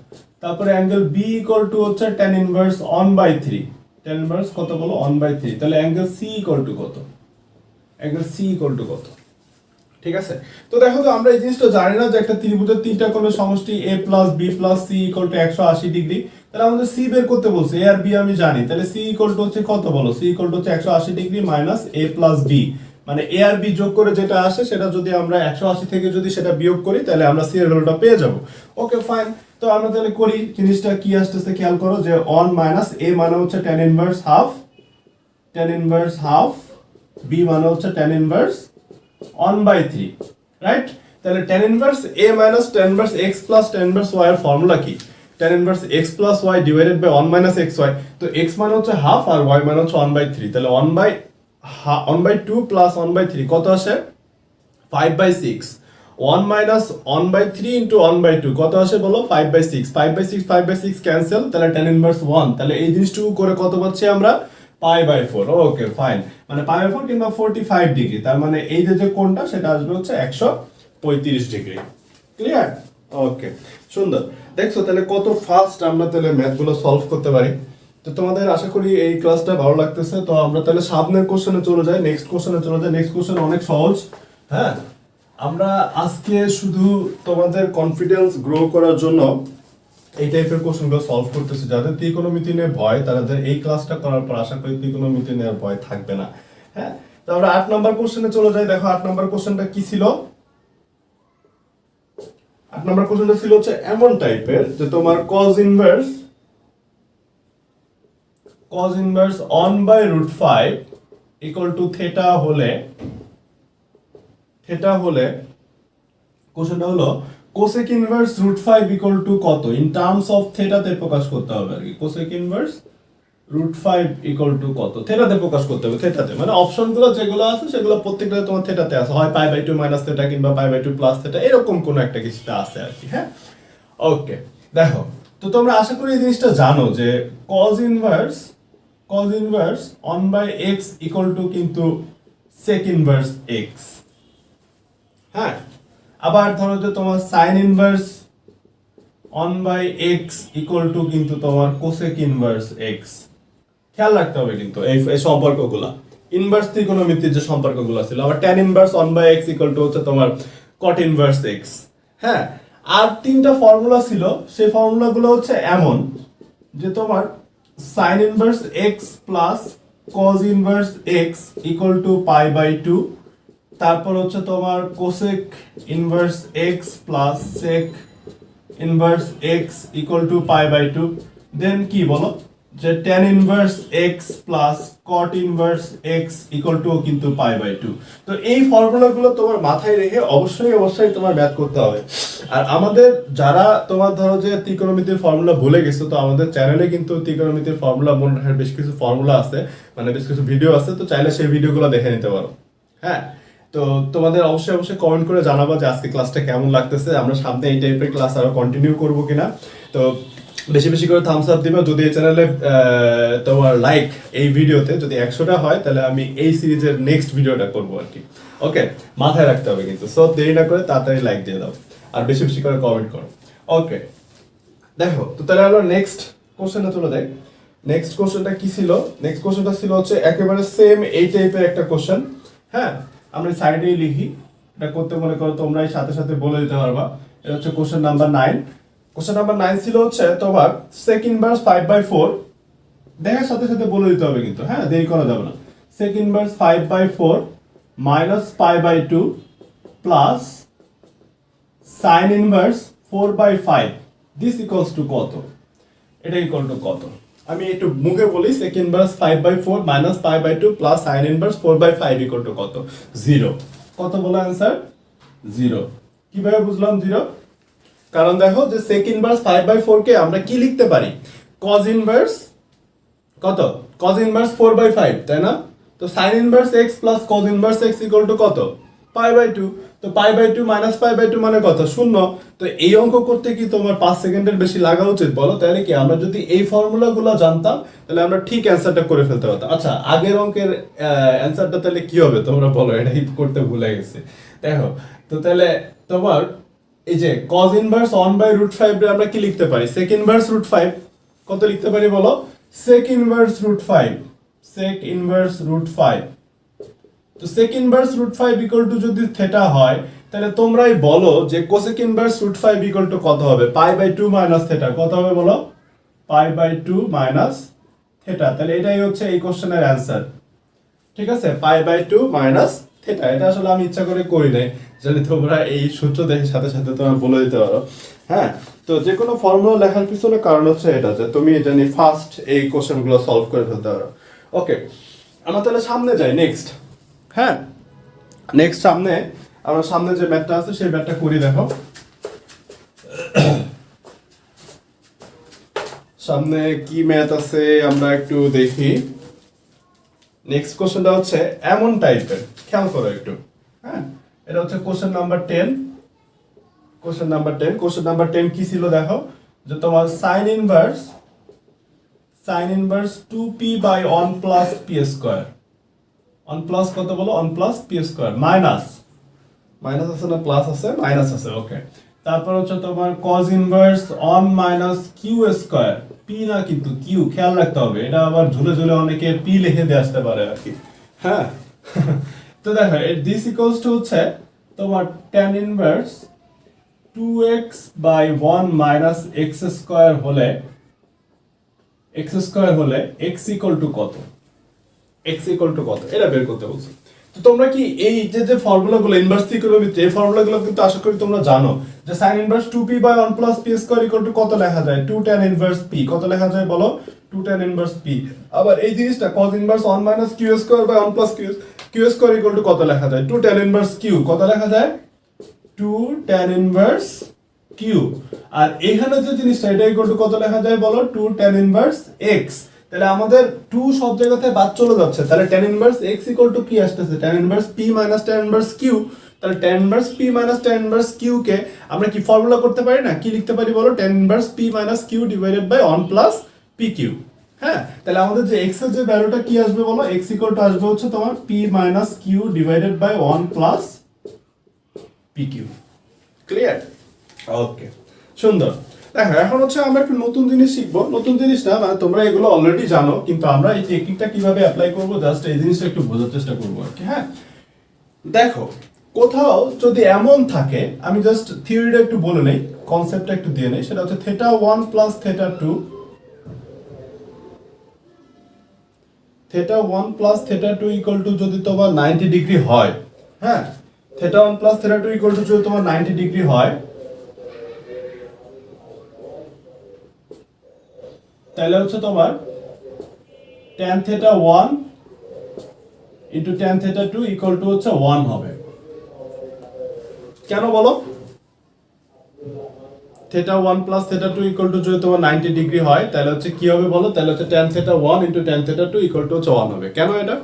তারপরে অ্যাঙ্গেল B ইকুয়াল টু হচ্ছে tan ইনভার্স 1/3। tan ইনভার্স কত বলো? 1/3। তাহলে অ্যাঙ্গেল C ইকুয়াল টু কত? অ্যাঙ্গেল C ইকুয়াল টু কত? ঠিক আছে, তো দেখো তো আমরা এই জিনিসটা জানি না যে একটা ত্রিভুজের তিনটা কোণের সমষ্টি A plus B plus C equal to 180 degree. তাহলে আমাদের C বের করতে বলছে, A আর B আমি জানি, তাহলে C ইকুয়াল টু হচ্ছে কত বলো? C ইকুয়াল টু হচ্ছে 180 degree minus A plus B, মানে A আর B যোগ করে যেটা আসে সেটা যদি আমরা 180 থেকে যদি সেটা বিয়োগ করি তাহলে আমরা C এর ভ্যালুটা পেয়ে যাব। ওকে ফাইন, তো আমরা তাহলে করি। জিনিসটা কি আসতেছে খেয়াল করো, যে 1 মাইনাস A মানে হচ্ছে tan inverse half, tan inverse half, B মানে হচ্ছে tan ইনভার্স 1/3, রাইট? তাহলে tan inverse A minus tan inverse x plus tan inverse y এর ফর্মুলা কি? tan inverse x plus y divided by 1 minus xy। তো x মানে হচ্ছে half আর y মানে হচ্ছে 1/3, তাহলে 1/2 প্লাস 1/3 কত আসে? 5/6। 1 মাইনাস 1/3 ইন্টু 1/2 কত আসে বলো? 5/6। 5/6 5/6 ক্যান্সেল, তাহলে tan ইনভার্স 1। তাহলে এই জিনিসটুকু করে কত পাচ্ছি আমরা? π/4, ওকে ফাইন, মানে π/4 কিংবা 45 ডিগ্রি, তার মানে এই যে কোণটা সেটা আসবে হচ্ছে 135 ডিগ্রি। ক্লিয়ার? ওকে, সুন্দর। দেখছো তাহলে কত ফাস্ট আমরা তাহলে ম্যাথগুলো সলভ করতে পারি। তো তোমাদের আশা করি এই ক্লাসটা ভালো লাগতেছে। তো আমরা তাহলে সামনের কোশ্চেনে চলে যাই, নেক্সট কোশ্চেনে চলে যাই। নেক্সট কোশ্চেন অনেক সহজ। হ্যাঁ, আমরা আজকে শুধু তোমাদের কনফিডেন্স গ্রো করার জন্য এই টাইপের কোশ্চেনগুলো সলভ করতেছি। যাদের ত্রিকোণমিতি নিয়ে ভয়, তাদের এই ক্লাসটা করার পর আশা করি ত্রিকোণমিতি নিয়ে ভয় থাকবে না। হ্যাঁ, তো আমরা 8 নাম্বার কোশ্চেনে চলে যাই। দেখো 8 নাম্বার কোশ্চেনটা কি ছিল? 8 নাম্বার কোশ্চেনটা ছিল হচ্ছে এমন টাইপের যে তোমার cos inverse 1/√5 equal to theta হলে কোশ্চেনটা হলো কোসেক ইনভার্স √5 ইকুয়াল টু কত ইন টার্মস অফ থেটাতে প্রকাশ করতে হবে আর কি। কোসেক ইনভার্স √5 ইকুয়াল টু কত থেটাতে প্রকাশ করতে হবে। থেটাতে মানে অপশনগুলো যেগুলো আছে সেগুলো প্রত্যেকটা তোমার থেটাতে আছে, হয় π/2 মাইনাস থেটা কিংবা π/2 প্লাস থেটা, এরকম কোন একটা কিছুটা আছে আর কি। হ্যাঁ, ওকে, দেখো তো তোমরা আশা করি এই জিনিসটা জানো যে cos inverse 1/x equal to কিন্তু sec ইনভার্স x। হ্যাঁ, আবার ধরো যে তোমার sin inverse 1/x equal to কিন্তু তোমার cosec ইনভার্স x। খেয়াল রাখতে হবে কিন্তু এই সম্পর্কগুলো, ইনভার্স ত্রিকোণমিতির যে সম্পর্কগুলো ছিল। আবার tan inverse 1/x equal to হচ্ছে তোমার cot ইনভার্স x। হ্যাঁ, আর তিনটা ফর্মুলা ছিল, সেই ফর্মুলাগুলো হচ্ছে এমন যে তোমার sin inverse x plus cos inverse x equal to π/2, তারপর হচ্ছে তোমার cosec inverse x plus sec inverse x equal to π/2, then কি বলো যে tan inverse x plus cot inverse x equal to কিন্তু π/2। তো এই ফর্মুলাগুলো তোমার মাথায় রেখে অবশ্যই তোমার ম্যাথ করতে হবে। আর আমাদের যারা তোমার ধরো যে ত্রিকোণমিতির ফর্মুলা ভুলে গেছো, তো আমাদের চ্যানেলে কিন্তু ত্রিকোণমিতির ফর্মুলা মনে রাখার বেশ কিছু ফর্মুলা আছে, মানে বেশ কিছু ভিডিও আছে, তো চাইলে সেই ভিডিওগুলো দেখে নিতে পারো। হ্যাঁ, তো তোমাদের অবশ্যই কমেন্ট করে জানাবো যে আজকে ক্লাসটা কেমন লাগতেছে, আমরা সামনে এই টাইপের ক্লাস আরো কন্টিনিউ করব কিনা। তো বেশি করে থামস আপ দিবা। যদি এই চ্যানেলে তোমার লাইক এই ভিডিওতে যদি 100টা হয়, তাহলে আমি এই সিরিজের নেক্সট ভিডিওটা করব আর কি। ওকে, মাথায় রাখতে হবে কিন্তু। সো দেরি না করে তাড়াতাড়ি লাইক দিয়ে দাও আর বেশি করে কমেন্ট করো। ওকে, দেখো তো তাহলে আমরা নেক্সট কোশ্চেনে চলে যাই। নেক্সট কোশ্চেনটা কি ছিল? নেক্সট কোশ্চেনটা ছিল হচ্ছে একেবারে সেম এই টাইপের একটা কোশ্চেন। হ্যাঁ, আমরা সাইডেই লিখি, এটা করতে মনে করো তোমরাই সাথে বলে দিতে পারবা। এটা হচ্ছে কোশ্চেন নাম্বার 9। কোশ্চেন নাম্বার 9 ছিল হচ্ছে তোমার sec ইনভার্স 5/4, দেখার সাথে বলে দিতে হবে কিন্তু। হ্যাঁ, দেরি করা যাবে না। sec inverse 5/4 minus π/2 plus sin inverse 4/5 this equals to কত? এটা ইকুয়াল টু কত? আমি একটু মুখে বলি, sec inverse 5/4 minus π/2 plus sin inverse 4/5 equal to কত? 0। কত বলো অ্যানসার? 0। কিভাবে বুঝলাম 0? কারণ দেখো যে sec ইনভার্স 5/4 কে আমরা কি লিখতে পারি? cos ইনভার্স কত? cos ইনভার্স 4/5, তাই না? তো sin inverse x plus cos inverse x equal to কত? π/2। তো π/2 মাইনাস π/2 মানে কত? 0। তো এই অঙ্ক করতে কি তোমার 5 সেকেন্ডের বেশি লাগা উচিত বলো? তাহলে কি আমরা যদি এই ফর্মুলাগুলো জানতাম, তাহলে আমরা ঠিক অ্যানসারটা করে ফেলতে পারতাম। আচ্ছা, আগের অঙ্কের অ্যানসারটা তাহলে কি হবে তোমরা বলো? এটাই করতে ভুলে গেছি। দেখো তো তাহলে তোমার এই যে cos ইনভার্স 1/√5 রে আমরা কি লিখতে পারি? sec ইনভার্স √5 কত লিখতে পারি বলো? sec inverse √5, sec inverse √5। তো sec ইনভার্স √5 ইকুয়াল টু যদি থেটা হয়, তাহলে তোমরাই বলো যে cosec ইনভার্স √5 ইকুয়াল টু কত হবে? π/2 মাইনাস থেটা। কত হবে বলো? π/2 মাইনাস থেটা। তাহলে এটাই হচ্ছে এই কোশ্চেনের অ্যানসার। ঠিক আছে, π/2 মাইনাস থেটা। এটা আসলে আমি ইচ্ছা করে করি নাই, জানি তোমরা এই সূত্র দেখে সাথে তোমরা বলে দিতে পারো। হ্যাঁ, তো যে কোনো ফর্মুলা লেখার পিছনে কারণ হচ্ছে এটা যে তুমি জানি ফার্স্ট এই কোশ্চেনগুলো সলভ করে ফেলতে পারো। ওকে, আমরা তাহলে সামনে যাই নেক্সট। হ্যাঁ, নেক্সট আমরা সামনে যে ম্যাথটা আছে সেই ম্যাথটা করি। দেখো সামনে কি ম্যাথ আছে আমরা একটু দেখি। নেক্সট কোশ্চেনটা হচ্ছে এমন টাইপের, খেয়াল করো একটু। হ্যাঁ, এটা হচ্ছে কোশ্চেন নাম্বার 10। কোশ্চেন নাম্বার 10 কি ছিল দেখো, যে তোমার sin sin inverse 2p by 1 plus p square 1 plus কত বলো 1 প্লাস p স্কয়ার মাইনাস আছে না প্লাস আছে মাইনাস আছে ওকে তারপর হচ্ছে তোমার cos inverse 1 minus q square p না কিন্তু q খেয়াল রাখতে হবে এটা আবার ঝুলে ঝুলে অনেকে p লিখে দিয়ে আসতে পারে আর কি হ্যাঁ তো দেখো this equals to হচ্ছে তোমার tan inverse 2x by 1 minus x square হলে x ইকুয়াল টু কত x ইকুয়াল টু কত এটা বের করতে বলছি তো তোমরা কি এই যে ফর্মুলাগুলো ইনভার্স ত্রিকোণমিতি এই ফর্মুলাগুলো কিন্তু আশা করি তোমরা জানো যে sin inverse 2p by 1 plus p square equal to কত লেখা যায় 2 tan ইনভার্স p কত লেখা যায় বলো 2 tan ইনভার্স p আবার এই জিনিসটা cos inverse 1 minus q square by 1 plus q square equal to কত লেখা যায় 2 tan ইনভার্স q কত লেখা যায় 2 tan ইনভার্স q আর এখানে যে জিনিসটা এটা ইকুয়াল টু কত লেখা যায় বলো 2 tan ইনভার্স x তাহলে আমাদের 2 সব জায়গাতে বাদ চলে যাচ্ছে তাহলে tan inverse x equal to কি আসছে tan inverse p minus tan inverse q তাহলে tan inverse p minus tan inverse q কে আমরা কি ফর্মুলা করতে পারি না কি লিখতে পারি বলো tan inverse p minus q divided by 1 plus pq হ্যাঁ তাহলে আমাদের যে x এর যে ভ্যালুটা কি আসবে বলো x ইকুয়াল টু আসবে হচ্ছে তোমার p minus q divided by 1 plus pq clear okay সুন্দর দেখো এখন হচ্ছে আমরা একটু নতুন জিনিস শিখবো নতুন জিনিসটা মানে তোমরা এগুলো অলরেডি জানো কিন্তু আমরা এই টেকনিকটা কিভাবে অ্যাপ্লাই করব জাস্ট এই জিনিসটা একটু বোঝার চেষ্টা করবো আর কি হ্যাঁ দেখো কোথাও যদি এমন থাকে আমি জাস্ট থিওরিটা একটু বলে নেই কনসেপ্টটা একটু দিয়ে নেই সেটা হচ্ছে theta 1 plus theta 2 theta 1 plus theta 2 equal to যদি তোমার 90 ডিগ্রি হয় হ্যাঁ theta 1 plus theta 2 equal to যদি তোমার 90 ডিগ্রি হয় তাহলে হচ্ছে তোমার tan theta 1 into tan theta 2 equal to হচ্ছে 1 হবে কেন বলো theta 1 plus theta 2 equal to যদি তোমার 90 ডিগ্রি হয় তাহলে হচ্ছে কি হবে বলো তাহলে হচ্ছে tan theta 1 into tan theta 2 equal to হচ্ছে 1 হবে কেন এটা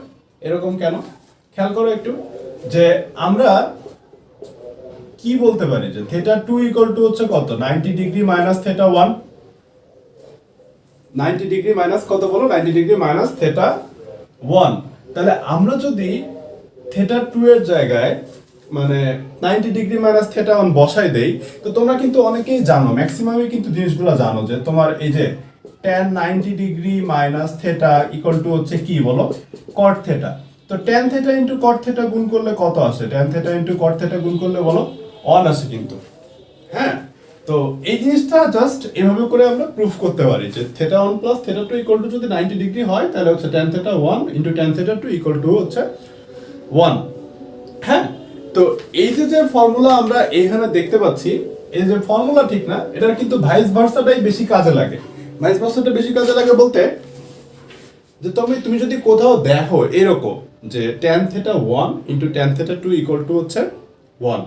এরকম কেন খেয়াল করো একটু যে আমরা কি বলতে পারি যে theta 2 equal to হচ্ছে কত 90 degree minus theta 1 90 degree minus কত বলো 90 ডিগ্রি মাইনাস থিটা 1 তাহলে আমরা যদি থিটা 2 এর জায়গায় মানে 90 ডিগ্রি মাইনাস থিটা 1 বসাই দেই তো তোমরা কিন্তু অনেকেই জানো ম্যাক্সিমামই কিন্তু জিনিসগুলো জানো যে তোমার এই যে tan 90 degree minus theta equal to হচ্ছে কি বলো cot থিটা তো tan theta into cot theta গুণ করলে কত আসে tan theta into cot theta গুণ করলে বলো 1 আসে কিন্তু হ্যাঁ তো এই জিনিসটা জাস্ট এভাবে করে আমরা প্রুফ করতে পারি যে theta 1 plus theta 2 equal to যদি 90 ডিগ্রি হয় তাহলে হচ্ছে tan theta 1 into tan theta 2 equal to হচ্ছে 1 হ্যাঁ তো এই যে ফর্মুলা আমরা এখানে দেখতে পাচ্ছি এই যে ফর্মুলা ঠিক না এটার কিন্তু ভাইস ভার্সাটাই বেশি কাজে লাগে ভাইস ভার্সাটা বেশি কাজে লাগে বলতে যে তুমি যদি কোথাও দেখো এরকম যে tan theta 1 into tan theta 2 equal to হচ্ছে 1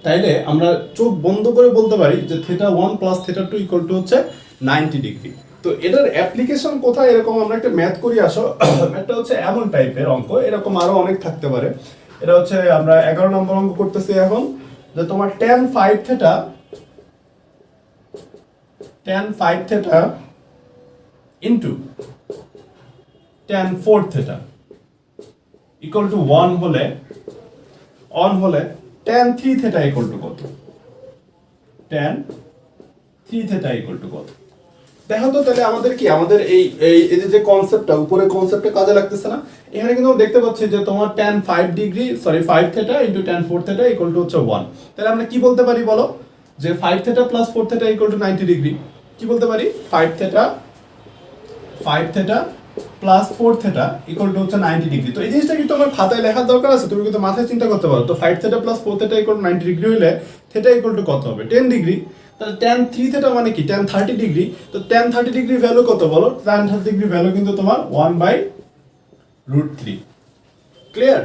তাইলে আমরা চোখ বন্ধ করে বলতে পারি যে theta 1 plus theta 2 equal to হচ্ছে 90 ডিগ্রি তো এটার অ্যাপ্লিকেশন কোথায় এরকম আমরা একটা ম্যাথ করি আসো ম্যাথটা হচ্ছে এমন টাইপের অঙ্ক এরকম আরো অনেক থাকতে পারে এটা হচ্ছে আমরা 11 নম্বর অঙ্ক করতেছি এখন যে তোমার tan 5 theta into tan 4 theta equal to 1 হলে tan 3 theta equal to কত tan 3 theta equal to কত দেখো তো তাহলে আমাদের কি আমাদের এই যে কনসেপ্টটা উপরে কনসেপ্টে কাজে লাগতেছে না এখানে কিন্তু আমরা দেখতে পাচ্ছি যে তোমার tan 5 degree sorry 5 theta into tan 4 theta equal to হচ্ছে 1 তাহলে আমরা কি বলতে পারি বলো যে 5 theta plus 4 theta equal to 90 degree কি বলতে পারি 5 theta plus 4 theta equal to হচ্ছে 90 ডিগ্রি তো এই জিনিসটা কি তোমার খাতায় লেখার দরকার আছে তুমি কিন্তু মাথায় চিন্তা করতে পারো তো 5 theta plus 4 theta equal two 90 degree হলে থিটা ইকুয়াল টু কত হবে 10 ডিগ্রি তাহলে tan 3 থিটা মানে কি tan 30 ডিগ্রি তো tan 30 ডিগ্রি ভ্যালু কত বলো tan 30 ডিগ্রি ভ্যালু কিন্তু তোমার 1/√3 ক্লিয়ার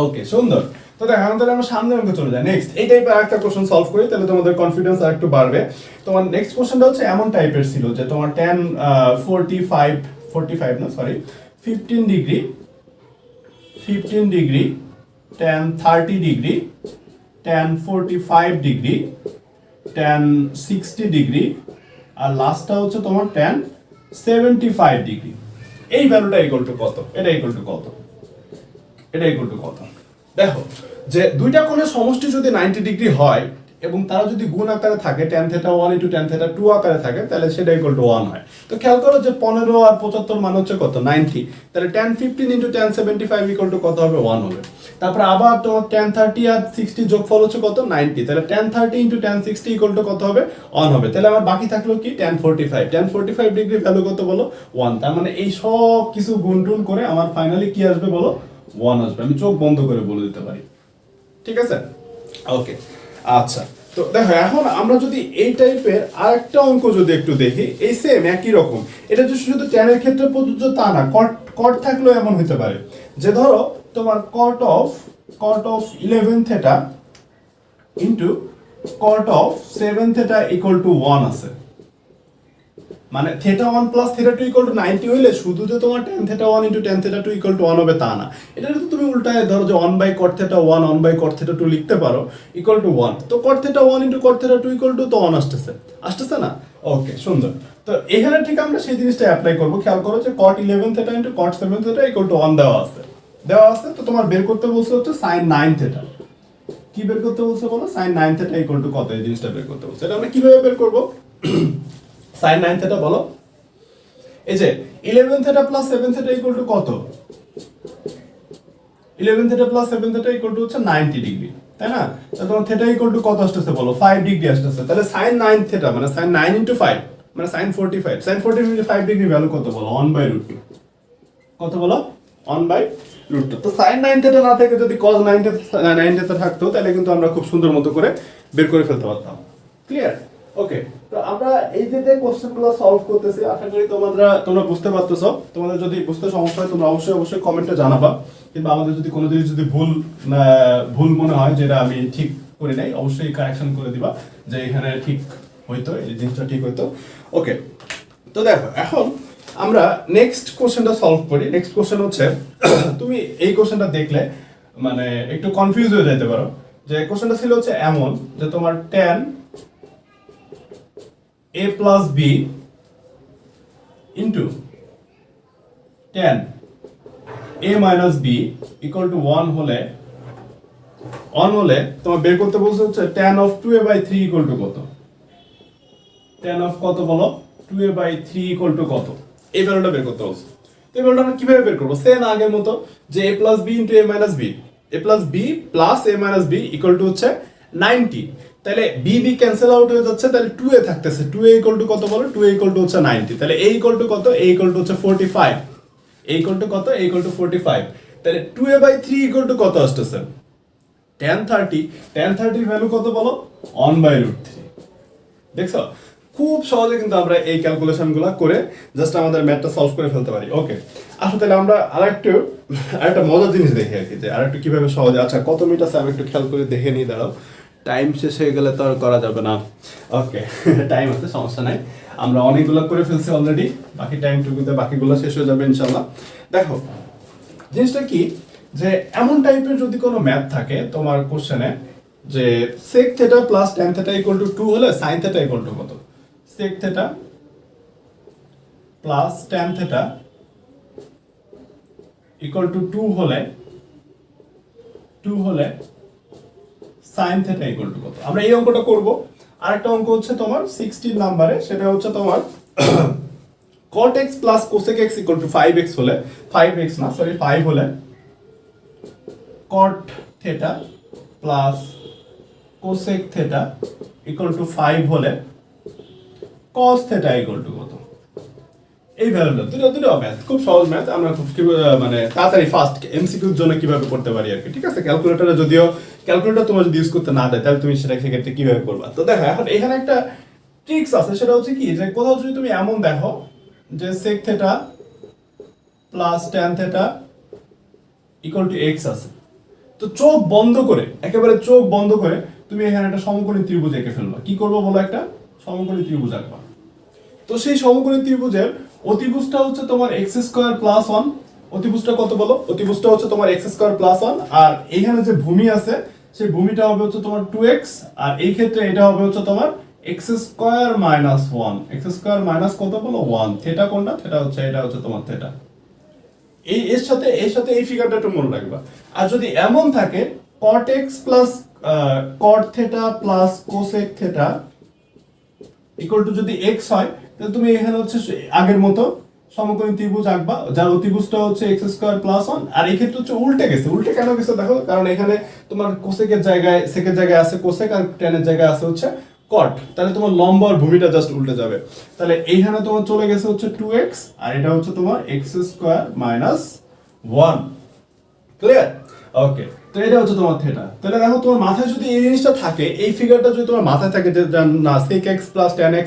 ওকে সুন্দর তো দেখো এখন তাহলে আমরা সামনের অঙ্কে চলে যাই নেক্সট এই টাইপের আরেকটা কোশ্চেন সলভ করি তাহলে তোমাদের কনফিডেন্স আরেকটু বাড়বে তোমার নেক্সট কোশ্চেনটা হচ্ছে এমন টাইপের ছিল যে তোমার tan 45 না sorry 15 degree tan 30 degree tan 45 degree tan 60 degree আর লাস্টটা হচ্ছে তোমার tan 75 ডিগ্রি। এই ভ্যালুটা ইকুয়াল টু কত? এটা ইকুয়াল টু কত? এটা ইকুয়াল টু কত? দেখো যে দুইটা কোণের সমষ্টি যদি 90 ডিগ্রি হয় এবং তারা যদি গুণ আকারে থাকে tan θ 1 * tan θ 2 আকারে থাকে তাহলে সেটা ইকুয়াল টু 1 হয়। তো খেয়াল করো যে 15 আর 75 মান হচ্ছে কত? 90। তাহলে tan 15 * tan 75 ইকুয়াল টু কত হবে? 1 হবে। তারপর আবার তোমার tan 30 আর 60 যোগফল হচ্ছে কত? 90। তাহলে tan 30 * tan 60 ইকুয়াল টু কত হবে? 1 হবে। তাহলে আমার বাকি থাকলো কি? tan 45। tan 45 ডিগ্রি ভ্যালু কত বলো? 1। তার মানে এই সব কিছু গুণ-টুন করে আমার ফাইনালি কি আসবে বলো? 1 আসবে। আমি চোখ বন্ধ করে বলে দিতে পারি। ঠিক আছে? ওকে, আচ্ছা। তো দেখো এখন আমরা যদি এই টাইপের আরেকটা অঙ্ক যদি একটু দেখি, এই সেম একই রকম, এটা যদি শুধু tan এর ক্ষেত্রে প্রযোজ্য তা না, কট থাকলেও এমন হতে পারে যে ধরো তোমার cot of 11 θ into cot of 7 θ equal to 1 আছে। মানে θ1 প্লাস θ2 ইকুয়াল টু 90 হইলে শুধু যে তোমার tan θ1 into tan θ2 equal to 1 হবে তা না। এটা যদি তুমি উল্টায় ধরো যে 1/cot θ1 1/cot θ2 লিখতে পারো ইকুয়াল টু 1। তো cot θ1 into cot θ2 equal to তো 1 আসতেছে না? ওকে, সুন্দর। তো এখানে ঠিক আমরা সেই জিনিসটা অ্যাপ্লাই করব। খেয়াল করো যে cot 11 θ into cot 7 θ equal to 1 দেওয়া আছে। তো তোমার বের করতে বলছে হচ্ছে sin 9 θ। কি বের করতে বলছে বলো? sin 9 θ ইকুয়াল টু কত? এই জিনিসটা বের করতে বলছে। এটা আমরা কিভাবে বের করব? sin 9 θ বলো। এই যে 11 θ প্লাস 7 θ ইকুয়াল টু কত? 11 θ প্লাস 7 θ ইকুয়াল টু হচ্ছে 90 ডিগ্রি, তাই না? তাহলে তোমার θ ইকুয়াল টু কত আসতেছে বলো? 5 ডিগ্রি আসতেছে। তাহলে sin 9 θ মানে sin 9 ইনটু 5 মানে sin 45। sin 45 into 5 degree value কত বলো? 1/√2। কত বলো? 1/√2। তো sin 9 θ না থেকে যদি cos 9 θ থাকতো তাহলে কিন্তু আমরা খুব সুন্দর মতো করে বের করে ফেলতে পারতাম। ক্লিয়ার? ওকে, তো আমরা এই যে কোশ্চেনগুলো সলভ করতেছি আশা করি তোমরা বুঝতে পারতেছো। তোমাদের যদি বুঝতে সমস্যা হয় তোমরা অবশ্যই কমেন্টে জানাবা, কিংবা আমাদের যদি কোনো জিনিস যদি ভুল মনে হয় যেটা আমি ঠিক করি নাই অবশ্যই কারেকশন করে দিবা যে এখানে ঠিক হইতো, এই জিনিসটা ঠিক হইতো। ওকে, তো দেখো এখন আমরা নেক্সট কোশ্চেনটা সলভ করি। নেক্সট কোশ্চেন হচ্ছে তুমি এই কোশ্চেনটা দেখলে মানে একটু কনফিউজ হয়ে যেতে পারো। যে কোশ্চেনটা ছিল হচ্ছে এমন যে তোমার tan a plus b into tan a minus b equal to 1 হলে তোমার বের করতে বলছে হচ্ছে tan of 2a/3 equal to কত? tan of কত বলো? 2a/3 equal to কত? এই ভ্যালুটা বের করতে বলছে। তো এই ভ্যালুটা আমরা কিভাবে বের করব? সেম আগের মতো যে a plus b into a minus b, a plus b plus a minus b equal to হচ্ছে 90। তাহলে b ক্যান্সেল আউট হয়ে যাচ্ছে, তাহলে 2a থাকতেছে। 2a ইকুয়াল টু কত বলো? 2a ইকুয়াল টু হচ্ছে 90। তাহলে a ইকুয়াল টু কত? a ইকুয়াল টু হচ্ছে 45। a ইকুয়াল টু কত? a equal two 45। তাহলে 2a/3 ইকুয়াল টু কত আসতেছে? tan 30। tan 30 এর ভ্যালু কত বলো? 1/√3। দেখছো খুব সহজে কিন্তু আমরা এই ক্যালকুলেশনগুলো করে জাস্ট আমাদের ম্যাথটা সলভ করে ফেলতে পারি। ওকে, আসলে তাহলে আমরা আরেকটা মজার জিনিস দেখি আর কি, যে আরেকটু কিভাবে সহজে। আচ্ছা, কত মিনিট আছে আমি একটু খেয়াল করে দেখে নিই, দাঁড়াও। টাইম শেষ হয়ে গেলে তো আর করা যাবে না। ওকে, টাইম আছে, সমস্যা নাই। আমরা অনেকগুলো করে ফেলছি অলরেডি, বাকি টাইমটুকুতে বাকিগুলো শেষ হয়ে যাবে ইনশাল্লাহ। দেখো জিনিসটা কি, যে এমন টাইপের যদি কোনো ম্যাথ থাকে তোমার কোশ্চেনে যে sec θ plus tan θ equal to 2 হলে sin θ ইকুয়াল টু কত? sec θ plus tan θ equal to 2 হলে sin θ ইকুয়াল টু কত? আমরা এই অঙ্কটা করব। আরেকটা অঙ্ক হচ্ছে তোমার 16 নম্বরে, সেটা হচ্ছে তোমার cot x plus cosec x equal to 5x হলে, 5x না সরি 5 হলে cot θ plus cosec θ equal to 5 হলে cos θ ইকুয়াল টু কত? এই ভ্যালুটা দুটো ম্যাথ, খুব সহজ ম্যাথ। আমরা খুব মানে তাড়াতাড়ি ফাস্ট এমসিকিউর জন্য কিভাবে করতে পারি আর কি। ঠিক আছে, ক্যালকুলেটরে যদিও ক্যালকুলেটর তোমার যদি ইউজ করতে না দেয় তাহলে তুমি সেটা সেক্ষেত্রে কিভাবে করবা? তো দেখো এখন এখানে একটা ট্রিক্স আছে, সেটা হচ্ছে কি, যে কোথাও যদি তুমি এমন দেখো যে sec θ plus tan θ equal to x আছে, তো চোখ বন্ধ করে, একেবারে চোখ বন্ধ করে তুমি এখানে একটা সমকোণী ত্রিভুজ এঁকে ফেলবা। কি করবো বলো? একটা সমকোণী ত্রিভুজ আঁকবা। তো সেই সমকোণী ত্রিভুজের অতিভুজটা হচ্ছে তোমার x² প্লাস 1। অতিভুজটা কত বলো? অতিভুজটা হচ্ছে তোমার x² প্লাস 1, আর এইখানে যে ভূমি আছে সেই ভূমিটা হবে হচ্ছে তোমার 2x, আর এই ক্ষেত্রে এটা হবে হচ্ছে তোমার x square minus one, x square minus কত বলো ওয়ান, থেটা কোনটা, থেটা হচ্ছে এটা হচ্ছে তোমার থেটা। এর সাথে এই ফিগারটা একটু মনে রাখবা। আর যদি এমন থাকে cot x plus cot theta plus cosec theta equal to যদি x হয়, তাহলে তুমি এখানে হচ্ছে আগের মতো সমকোণী ত্রিভুজ আঁকবা, যার অতিভুজটা হচ্ছে x স্কয়ার প্লাস 1। আর এই ক্ষেত্রে হচ্ছে উল্টে গেছে, উল্টে কেন গেছে দেখো, কারণ এখানে তোমার কোসেকের জায়গায় সেকের জায়গায় আছে কোসেক, আর টেনের জায়গায় আছে হচ্ছে কট, তাহলে তোমার লম্ব আর ভূমিটা জাস্ট উল্টে যাবে। তাহলে এইখানে তোমার চলে গেছে হচ্ছে 2x, আর এটা হচ্ছে তোমার x স্কয়ার মাইনাস 1। ক্লিয়ার? ওকে, তো এটা হচ্ছে তোমার থেটা। তাহলে দেখো তোমার মাথায় যদি এই জিনিসটা থাকে, এই ফিগারটা যদি তোমার মাথায় থাকে যে না sec x plus tan x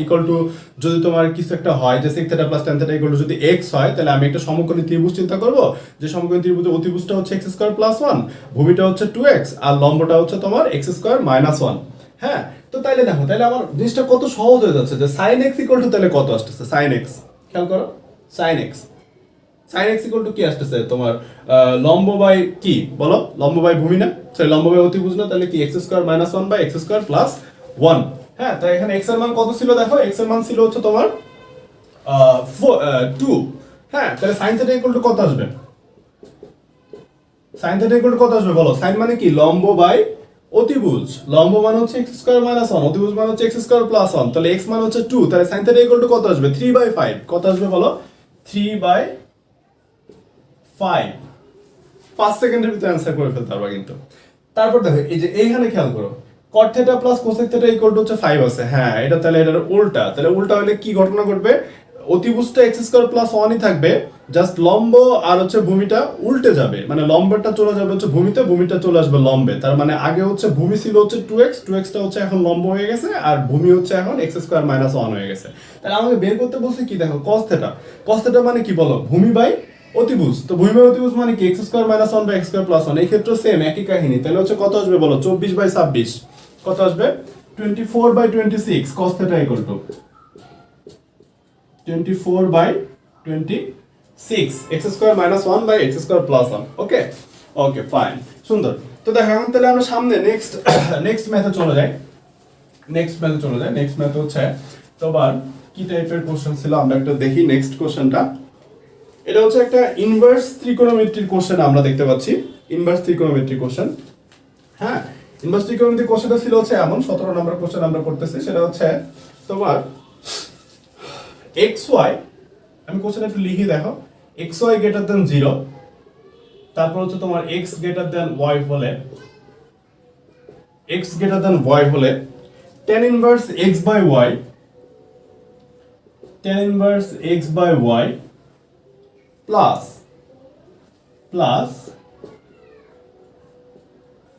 equal to, যদি তোমার কিছু একটা হয় যে sec theta plus tan theta equal to যদি x হয়, তাহলে আমি একটা সমকোণী ত্রিভুজ চিন্তা করব, যে সমকোণী ত্রিভুজের অতিভুজটা হচ্ছে x স্কয়ার প্লাস 1, ভূমিটা হচ্ছে 2x, আর লম্বটা হচ্ছে তোমার x স্কয়ার মাইনাস 1। হ্যাঁ, তো তাইলে দেখো, তাহলে আমার জিনিসটা কত সহজ হয়ে যাচ্ছে, যে sin x ইকুয়াল টু তাহলে কত আসতেছে, sin x খেয়াল করো, sin x ইকুয়াল টু কি আসতেছে তোমার লম্ব বাই কি বলো, লম্ব বাই ভূমি না, সরি লম্ব বাই অতিভুজ না, তাহলে কি x square minus 1 by x square plus 1। হ্যাঁ, তাই এখানে x এর মান কত ছিল দেখো, x এর মান ছিল হচ্ছে তোমার 2। হ্যাঁ, তাহলে sin থিটা ইকুয়াল টু কত আসবে, sin থিটা ইকুয়াল টু কত আসবে বলো, sin মানে কি লম্ব বাই অতিভুজ, লম্ব মানে হচ্ছে x স্কয়ার মাইনাস 1, অতিভুজ মানে হচ্ছে x স্কয়ার প্লাস 1, তাহলে x মানে হচ্ছে 2, তাহলে sin থিটা ইকুয়াল টু কত আসবে 3/5, কত আসবে বলো 3/5। 5 সেকেন্ডের ভিতরে অ্যান্সার করে ফেলতে পারবা কিন্তু। তারপর দেখো এই যে এইখানে খেয়াল করো, cot theta plus cosec theta equal to হচ্ছে 5 আছে। হ্যাঁ, এটা তাহলে এটার উল্টা, তাহলে উল্টা হলে কি ঘটনা ঘটবে, অতিভুজটা x স্কয়ার প্লাস 1 ই থাকবে, জাস্ট লম্ব আর হচ্ছে ভূমিটা উল্টে যাবে, মানে লম্বটা চলে যাবে হচ্ছে ভূমিতে, ভূমিটা চলে আসবে লম্বে। তার মানে আগে হচ্ছে ভূমি ছিল হচ্ছে 2x, 2x টা হচ্ছে এখন লম্ব হয়ে গেছে, আর ভূমি হচ্ছে এখন x স্কয়ার মাইনাস 1 হয়ে গেছে। তাহলে আমাকে বের করতে বলছে কি দেখো, cos থিটা, cos থিটা মানে কি বলো, ভূমি বাই অতিভুজ। তো ভূমি বাই অতিভুজ মানে কি x square minus 1 by x square plus 1, এই ক্ষেত্রে সেম একই কাহিনী। তাহলে হচ্ছে কত আসবে বলো 24/26, কত আসবে 24/26, cos theta equal to 24/26, x square minus 1 by x square plus 1। Okay okay fine, সুন্দর। তো দেখো এখন তাহলে আমরা সামনে নেক্সট ম্যাথে চলে যাই, নেক্সট ম্যাথ হচ্ছে তোমার কি টাইপের কোশ্চেন ছিল, আমরা একটা দেখি নেক্সট কোশ্চেনটা। এটা হচ্ছে একটা ইনভার্স ত্রিকোণমিতির কোশ্চেন আমরা দেখতে পাচ্ছি, ইনভার্স ত্রিকোণমিতির কোশ্চেন। হ্যাঁ, ইনভার্স ত্রিকোণমিতির কোশ্চেনটা ছিল হচ্ছে এমন, 17 নম্বর কোশ্চেন আমরা করতেছি, সেটা হচ্ছে তোমার xy, আমি কোশ্চেন একটু লিখি দেখো, xy গ্রেটার দেন 0, তারপর হচ্ছে তোমার x গ্রেটার দেন y হলে, tan inverse x by y, tan inverse x by y plus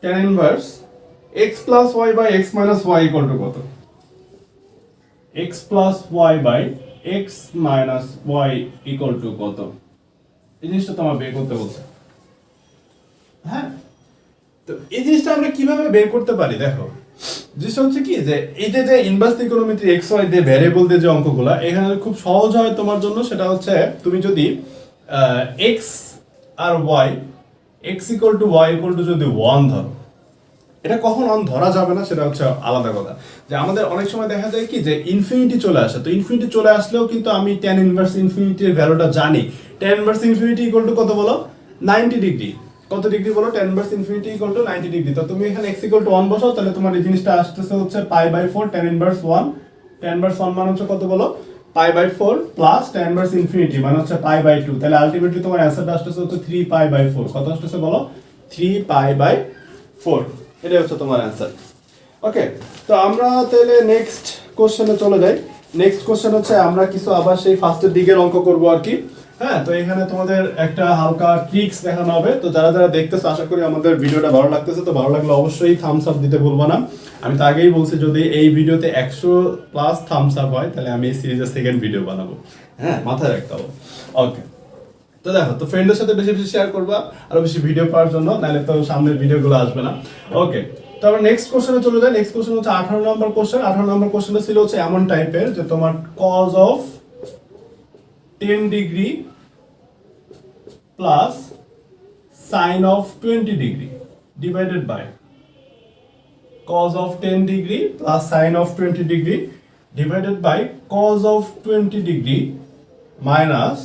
tan inverse x plus y by x minus y equal to কত, x plus y by x minus y equal to কত, এই জিনিসটা তোমার বের করতে বলছে। হ্যাঁ, তো এই জিনিসটা আমরা কিভাবে বের করতে পারি দেখো, জিনিসটা হচ্ছে কি যে এই যে ইনভার্স ত্রিকোণমিতি x y দিয়ে ভ্যারিয়েবল দিয়ে যে অঙ্কগুলো এখানে খুব সহজ হয় তোমার জন্য, সেটা হচ্ছে তুমি যদি x আর y, x equal to y equal to যদি 1 ধরো, এটা কখন অন ধরা যাবে না সেটা হচ্ছে আলাদা কথা, যে আমাদের অনেক সময় দেখা যায় কি যে ইনফিনিটি চলে আসে, তো ইনফিনিটি চলে আসলেও কিন্তু আমি tan ইনভার্স ইনফিনিটির ভ্যালুটা জানি, tan inverse infinity equal to কত বলো 90 ডিগ্রি, কত ডিগ্রি বলো, tan inverse infinity equal to 90 degree. তো তুমি এখানে x ইকুয়াল টু 1 বসাও, তাহলে তোমার এই জিনিসটা আসতেছে হচ্ছে π/4 tan ইনভার্স 1, tan ইনভার্স 1 মানে হচ্ছে কত বলো π/4 প্লাস tan ইনভার্স ইনফিনিটি মানে হচ্ছে π/2, তাহলে আলটিমেটলি তোমার অ্যানসারটা আসতেছে হচ্ছে 3π/4, কত আসতেছে বলো 3π/4, এটাই হচ্ছে তোমার অ্যানসার। ওকে, তো আমরা তাহলে নেক্সট কোশ্চেনে চলে যাই। নেক্সট কোশ্চেন হচ্ছে আমরা কিছু আবার সেই ফার্স্টের দিকের অঙ্ক করব আর কি। হ্যাঁ, তো এখানে তোমাদের একটা হালকা ট্রিক্স দেখানো হবে, তো যারা যারা দেখতেছো আশা করি আমাদের ভিডিওটা ভালো লাগতেছে, তো ভালো লাগলে অবশ্যই থামস আপ দিতে ভুলবো না। আমি তো আগেই বলছি যদি এই ভিডিওতে 100+ থামস আপ হয় তাহলে আমি এই সিরিজের সেকেন্ড ভিডিও বানাবো। হ্যাঁ, মাথায় রাখতে হবে। ওকে, তো দেখো, তো ফ্রেন্ডদের সাথে বেশি বেশি শেয়ার করবা আরো বেশি ভিডিও পাওয়ার জন্য, নাহলে তো সামনের ভিডিওগুলো আসবে না। ওকে, তো আমরা নেক্সট কোশ্চেনে চলে যাই। নেক্সট কোশ্চেন হচ্ছে 18 নম্বর কোশ্চেন। 18 নম্বর কোশ্চেনটা ছিল হচ্ছে এমন টাইপের যে তোমার cos of 10 degree plus sin of 20 degree divided by cos of 10 degree plus sin of 20 degree divided by cos of 20 degree minus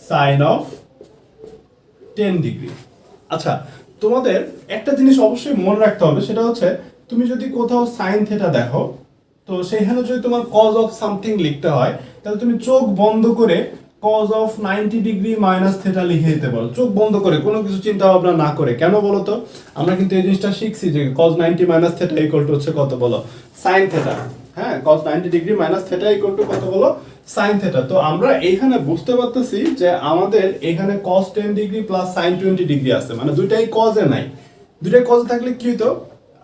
sin of 10 degree. আচ্ছা, তোমাদের একটা জিনিস অবশ্যই মনে রাখতে হবে, সেটা হচ্ছে তুমি যদি কোথাও sin থিটা দেখো, তো সেখানে যদি তোমার cos of something লিখতে হয়, তাহলে তুমি চোখ বন্ধ করে cos of 90 degree minus theta লিখে দিতে পারো, চোখ বন্ধ করে, কোনো কিছু চিন্তা ভাবনা না করে। কেন বলো তো? আমরা কিন্তু এই জিনিসটা শিখছি যে cos 90 minus theta equal to হচ্ছে কত বলো? sin theta. হ্যাঁ, cos 90 degree minus theta equal to কত বলো? sin theta. তো আমরা এইখানে বুঝতে পারতেছি যে আমাদের এখানে cos 10 degree plus sin 20 degree আছে, মানে দুইটাই cos এ নাই। দুইটাই cos এ থাকলে কি হতো?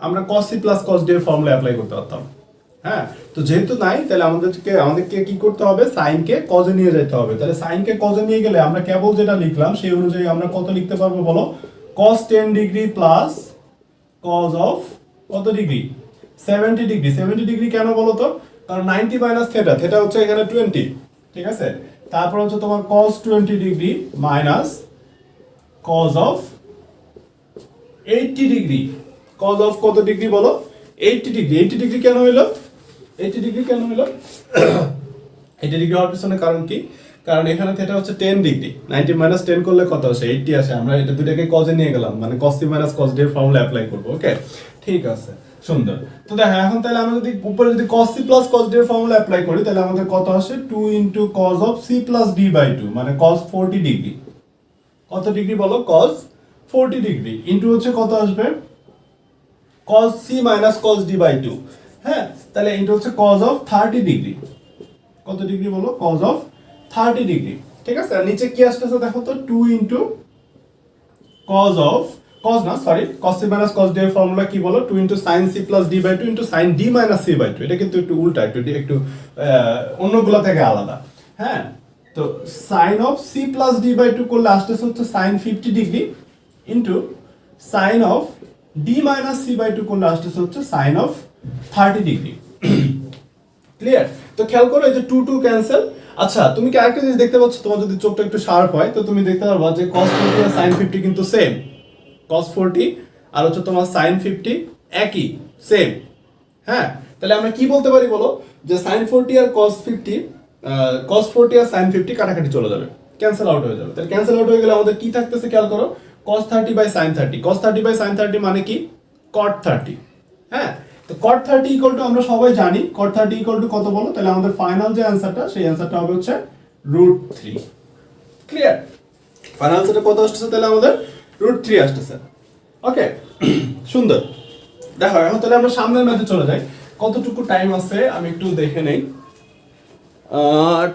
আমরা cos c plus cos d এর ফর্মুলা অ্যাপ্লাই করতে পারতাম। হ্যাঁ, তো যেহেতু নাই, তাহলে আমাদেরকে কি করতে হবে? সাইন কে কজ এ নিয়ে যেতে হবে। তাহলে সাইন কে কজ এ নিয়ে গেলে আমরা কেবল যেটা লিখলাম সেই অনুযায়ী আমরা কত লিখতে পারবো বলো? cos 10 degree plus cos of কত ডিগ্রি? 70 ডিগ্রি। 70 ডিগ্রি কেন বলো তো? কারণ 90 মাইনাস থিটা, থিটা হচ্ছে এখানে 20, ঠিক আছে? তারপর হচ্ছে তোমার cos 20 degree minus cos of 80 degree. cos of কত ডিগ্রি বলো? 80 ডিগ্রি। 80 ডিগ্রি কেন হলো? 80 ডিগ্রি কেন হলো? 80 ডিগ্রি হওয়ার পিছনে কারণ কি? কারণ এখানে থিটা হচ্ছে 10 ডিগ্রি, 90 মাইনাস 10 করলে কত আসে? 80 আসে। আমরা এটা দুটাকে cos এ নিয়ে গেলাম, মানে cos c minus cos d এর ফর্মুলা অ্যাপ্লাই করব। ওকে, ঠিক আছে, সুন্দর। তো দেখো এখন তাহলে আমরা যদি উপরে যদি cos c plus cos d এর ফর্মুলা অ্যাপ্লাই করি, তাহলে আমাদের কত আসে? 2 into cos of c plus d by 2, মানে cos 40 ডিগ্রি। কত ডিগ্রি বলো? cos 40 ডিগ্রি ইনটু হচ্ছে কত আসবে? cos c minus cos d by 2। হ্যাঁ, তাহলে এটা হচ্ছে cos of 30 ডিগ্রি। কত ডিগ্রি বলো? cos of 30 degree. ঠিক আছে, আর নিচে কি আসতেছে দেখো তো? 2 ইনটু cos of cos না sorry cos c minus cos d এর ফর্মুলা কি বলো? 2 into sin c plus d by 2 into sin d minus c by 2। এটা কিন্তু একটু উল্টা, একটু অন্যগুলো থেকে আলাদা। হ্যাঁ, তো sin of c plus d by 2 করলে আসতেছে হচ্ছে sin 50 degree into sin of d minus c by 2 করলে আসতেছে হচ্ছে sin of 30 ডিগ্রি। ক্লিয়ার? তো খেয়াল করো, এই যে 2 2 ক্যান্সেল। আচ্ছা, তুমি কি আরেকটা জিনিস দেখতে পাচ্ছ? তোমার যদি চোখটা একটু শার্প হয়, তো তুমি দেখতে পারবা যে cos 40 আর sin 50 কিন্তু সেম। cos 40 আর হচ্ছে তোমার sin 50 একই, সেম। হ্যাঁ, তাহলে আমরা কি বলতে পারি বলো? যে sin 40 আর cos 40 আর sin 50 কাটাকাটি চলে যাবে, ক্যান্সেল আউট হয়ে যাবে। তাহলে ক্যান্সেল আউট হয়ে গেলে আমাদের কি থাকতেছে খেয়াল করো? cos 30 by sin 30। cos 30 by sin 30 মানে কি? cot 30। হ্যাঁ, তো cot 30 ইকুয়াল টু আমরা সবাই জানি cot 30 ইকুয়াল টু কত বলো? তাহলে আমাদের ফাইনাল যে অ্যানসারটা, সেই অ্যানসারটা হবে হচ্ছে √3। ক্লিয়ার? ফাইনাল অ্যানসারটা কত আসছে? তাহলে আমাদের √3 আসছে। ওকে, সুন্দর। দেখো এখন তাহলে আমরা সামনের ম্যাথে চলে যাই। কতটুকু টাইম আছে আমি একটু দেখে নেই।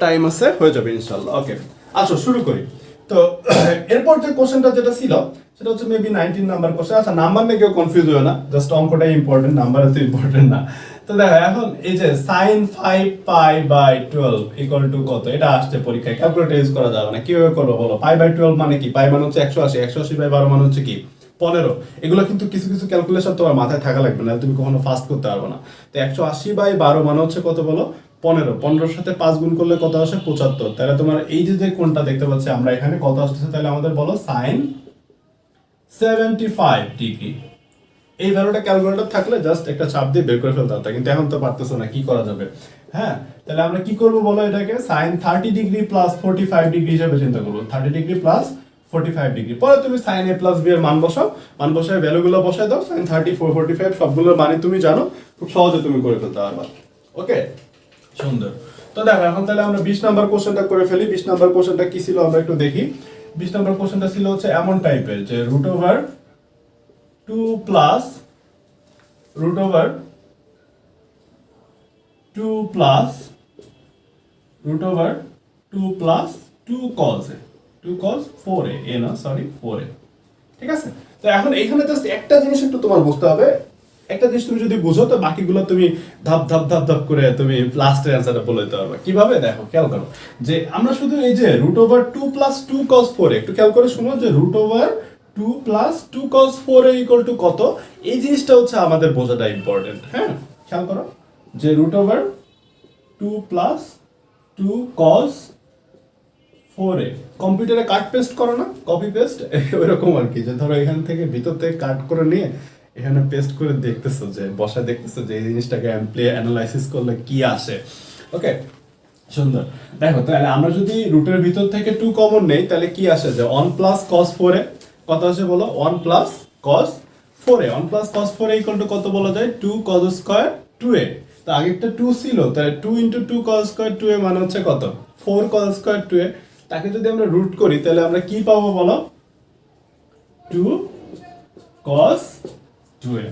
টাইম আছে, হয়ে যাবে ইনশাআল্লাহ। ওকে, আসো শুরু করি। তো এরপর যে কোশ্চেনটা যেটা ছিল সেটা হচ্ছে মেবি 19 নাম্বার কোশ্চেন। আচ্ছা, নাম্বার নিয়ে কেউ কনফিউজ হয় না, জাস্ট অঙ্কটাই ইম্পর্টেন্ট, নাম্বার এত ইম্পর্টেন্ট না। তো দেখো এখন এই যে sin 5 pi by 12 equal to কত? এটা আসছে পরীক্ষায়, ক্যালকুলেটর ইউজ করা যাবে না। কিভাবে করবো বলো? পাই বাই 12 মানে কি? পাই মানে হচ্ছে 180, 180 বাই 12 মানে হচ্ছে কি? 15। এগুলো কিন্তু কিছু কিছু ক্যালকুলেশন তোমার মাথায় থাকা লাগবে না, তুমি কখনো ফাস্ট করতে পারবে না। তো 180 বাই 12 মানে হচ্ছে কত বলো? 15। 15-এর সাথে 5 গুণ করলে কত আসে? 75। তাহলে তোমার এই যে কোণটা দেখতে পাচ্ছি আমরা এখানে, কত আসছে? তাহলে আমাদের বলো sin 75 ডিগ্রি। এই ভ্যালুটা ক্যালকুলেটর থাকলে জাস্ট একটা চাপ দিয়ে বের করে ফেলতে হতো, কিন্তু এখন তো পারতেছো না, কি করা যাবে? হ্যাঁ, তাহলে আমরা কি করব বলো? এটাকে sin 30 ডিগ্রি প্লাস 45 ডিগ্রি হিসেবে চিন্তা করব। 30 ডিগ্রি প্লাস 45 ডিগ্রি। পরে তুমি sin a প্লাস b এর মান বসাও, মান বসায় ভ্যালুগুলো বসায় দাও। sin 30 45 সবগুলোর মানে তুমি জানো, খুব সহজে তুমি করে ফেলতে পারবা। ওকে, সুন্দর। তো দেখো এখন তাহলে আমরা 20 নাম্বার কোশ্চেনটা করে ফেলি। 20 নাম্বার কোশ্চেনটা কি ছিল আমরা একটু দেখি। 20 নাম্বার কোশ্চেনটা ছিল হচ্ছে এমন টাইপের যে √2 plus √2 plus √2 plus 2 cos a, 2 cos 4a, a না সরি 4a। ঠিক আছে, তো এখন এইখানে জাস্ট একটা জিনিস একটু তোমার বুঝতে হবে। একটা জিনিস তুমি যদি বুঝো, তো বাকিগুলো তুমি ধাপ ধাপ ধাপ ধাপ করে তুমি লাস্টের অ্যানসারটা বলে দিতে পারবে। কিভাবে? দেখো খেয়াল করো, যে আমরা শুধু এই যে √2 প্লাস 2 cos 4a, একটু খেয়াল করে শুনো, যে √2 plus 2 cos 4a equal to কত? এই জিনিসটা হচ্ছে আমাদের বোঝাটা ইম্পর্টেন্ট। হ্যাঁ, খেয়াল করো যে √2 প্লাস 2 cos 4a, কম্পিউটারে কাট পেস্ট করো না, কপি পেস্ট, ওইরকম আর কি। যে ধরো এখান থেকে ভিতর থেকে কাট করে নিয়ে এখানে পেস্ট করে দেখতেছো যে বসায় দেখতেছো যে এই জিনিসটাকে অ্যানালাইসিস করলে কি আসে। ওকে, সুন্দর। দেখো তাহলে আমরা যদি রুটের ভিতর থেকে 2 কমন নেই তাহলে কি আসে, যে 1 প্লাস cos 4a কত আসে বলো, 1 plus cos 4a, 1 plus cos 4a equal to কত বলা যায়, 2 cos স্কয়ার 2a। তো আগে একটা 2 ছিল, তাহলে 2 ইনটু 2 cos স্কয়ার 2a মানে হচ্ছে কত, 4 cos স্কয়ার 2a। তাকে যদি আমরা রুট করি তাহলে আমরা কি পাবো বলো, 2 cos 2a।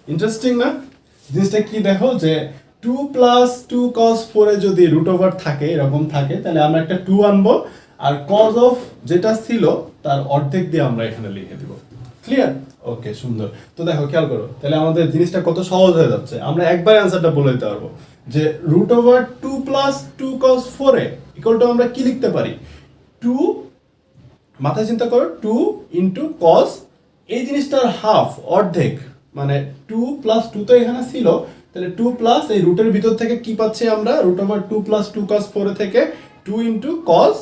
ইন্টারেস্টিং না জিনিসটা? কি দেখো যে 2 প্লাস 2 cos 4 এ যদি রুট ওভার থাকে, এরকম থাকে, তাহলে আমরা একটা 2 আনবো আর cos অফ যেটা ছিল তার অর্ধেক দিয়ে আমরা এখানে লিখে দিব। ক্লিয়ার? ওকে, সুন্দর। তো দেখো খেয়াল করো, তাহলে আমাদের জিনিসটা কত সহজ হয়ে যাচ্ছে। আমরা একবার অ্যান্সারটা বলে দিতে পারবো যে root over 2 plus 2 cos 4a equal to আমরা কি লিখতে পারি, 2, মাথায় চিন্তা করো, 2 ইনটু cos, এই জিনিসটার হাফ, অর্ধেক, মানে 2 প্লাস 2 তো এখানে ছিল, তাহলে 2 প্লাস এই রুটের ভিতর থেকে কি পাচ্ছি আমরা, রুট ওভার 2 প্লাস 2 cos 4 থেকে 2 ইনটু cos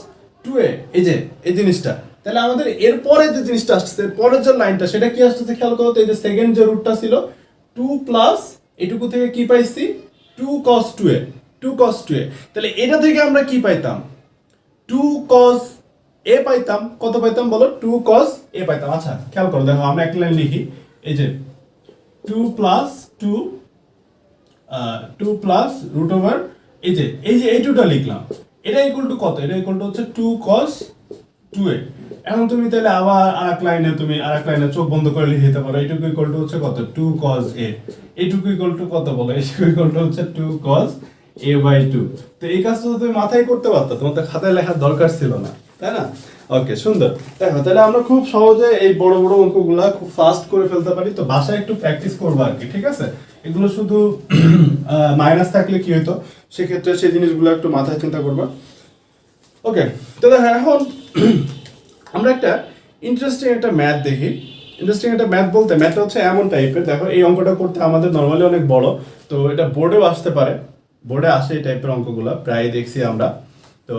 2a, এই যে এই জিনিসটা। তাহলে আমাদের এরপরে যে জিনিসটা আসছে, পরের যে লাইনটা, সেটা কি আসছে খেয়াল করো তো, এই যে সেকেন্ড যে রুটটা ছিল 2 প্লাস এটুকু থেকে কি পাইছি, 2 cos 2a, 2 cos 2a। তাহলে এটা থেকে আমরা কি পাইতাম, 2 cos a পাইতাম, কত পাইতাম বলো, 2 cos a পাইতাম। আচ্ছা খেয়াল করো, দেখো আমরা এক লাইন লিখি, এই যে 2 প্লাস 2 প্লাস রুট ওভার, এই যে এই টুটা লিখলাম, এটা ইকুয়াল টু কত, এটা ইকুয়াল টু হচ্ছে 2 cos 2a। এখন তুমি তাহলে আবার আরেক লাইনে চোখ বন্ধ করে লিখে দিতে পারো, এইটুকু ইকুয়াল টু হচ্ছে কত, 2 cos a। এইটুকু ইকুয়াল টু কত বলো, এইটুকু ইকুয়াল টু হচ্ছে 2 cos a বাই 2। তো এই কাজটা তো তুমি মাথায় করতে পারতো, তোমার তো খাতায় লেখার দরকার ছিল না, তাই না? ওকে, সুন্দর। দেখো তাহলে আমরা খুব সহজে এই বড় বড় অঙ্কগুলা খুব ফাস্ট করে ফেলতে পারি। তো বাসায় একটু প্র্যাকটিস করবো আর কি, ঠিক আছে? এগুলো শুধু মাইনাস থাকলে কি হতো, সেক্ষেত্রে সেই জিনিসগুলো একটু মাথায় চিন্তা করবা। ওকে, তো দেখো এখন আমরা একটা ইন্টারেস্টিং একটা ম্যাথ দেখি। ইন্টারেস্টিং একটা ম্যাথ বলতে, ম্যাথটা হচ্ছে এমন টাইপের, দেখো এই অঙ্কটা করতে আমাদের নর্মালি অনেক বড়, তো এটা বোর্ডেও আসতে পারে, বোর্ডে আসে এই টাইপের অঙ্কগুলো, প্রায় দেখছি আমরা। তো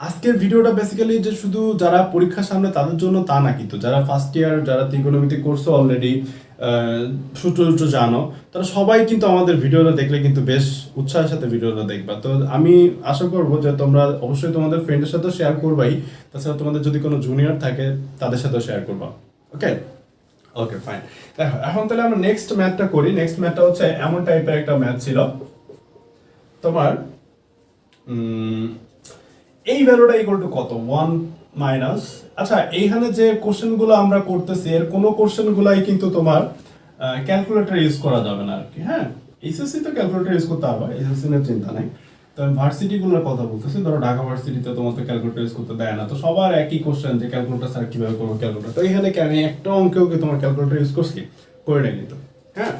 আজকের ভিডিওটা বেসিক্যালি যে শুধু যারা পরীক্ষার সামনে তাদের জন্য তা না, কিন্তু যারা ফার্স্ট ইয়ার, যারা ত্রিকোণমিতি করছো অলরেডি, সূত্র জানো, তারা সবাই কিন্তু আমাদের ভিডিওটা দেখলে কিন্তু বেশ উৎসাহের সাথে ভিডিওটা দেখবা। তো আমি আশা করবো যে তোমরা অবশ্যই তোমাদের ফ্রেন্ডের সাথে শেয়ার করবাই, তাছাড়া তোমাদের যদি কোনো জুনিয়র থাকে তাদের সাথেও শেয়ার করবা। ওকে, ওকে ফাইন। দেখো এখন তাহলে আমরা নেক্সট ম্যাথটা করি। নেক্সট ম্যাথটা হচ্ছে এমন টাইপের একটা ম্যাথ ছিল তোমার, এই ভ্যালুটা ইকুয়াল টু কত, 1 মাইনাস, আচ্ছা এইখানে যে কোশ্চেনগুলো আমরা করতেছি এর কোনো কোশ্চেনগুলাই কিন্তু তোমার ক্যালকুলেটর ইউজ করা যাবে না আর কি। হ্যাঁ, এইচএসসি তো ক্যালকুলেটর ইউজ করতে পারবা, এইচএসসি নিয়ে চিন্তা নাই। তো আমি ভার্সিটিগুলোর কথা বলতেছি, ধরো ঢাকা ভার্সিটিতে তোমার তো ক্যালকুলেটর ইউজ করতে দেয় না, তো সবার একই কোশ্চেন যে ক্যালকুলেটর স্যার কিভাবে করবো ক্যালকুলেটর। তো এখানে কি আমি একটা অঙ্কেও কি তোমার ক্যালকুলেটর ইউজ করছি, করে নাই কিন্তু। হ্যাঁ,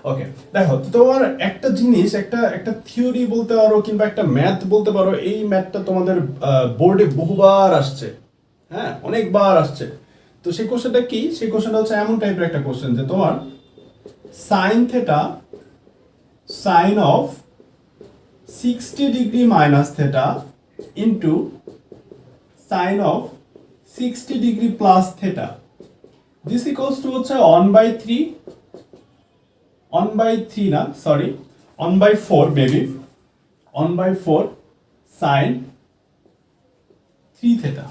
ওকে। দেখো তো তোমার একটা জিনিস, একটা থিওরি বলতে পারো কিংবা একটা ম্যাথ বলতে পারো, এই ম্যাথটা তোমাদের বোর্ডে বহুবার আসছে, হ্যাঁ অনেকবার আসছে। তো সেই কোশ্চেনটা কি, সেই কোশ্চেনটা হচ্ছে এমন টাইপের একটা কোশ্চেন যে তোমার sine theta sign of 60 degree minus theta into sign of 60 degree plus theta, this equals to হচ্ছে 1/3, 1/3 না সরি 1/4 মেবি, 1/4 সাইন 3 থেটা।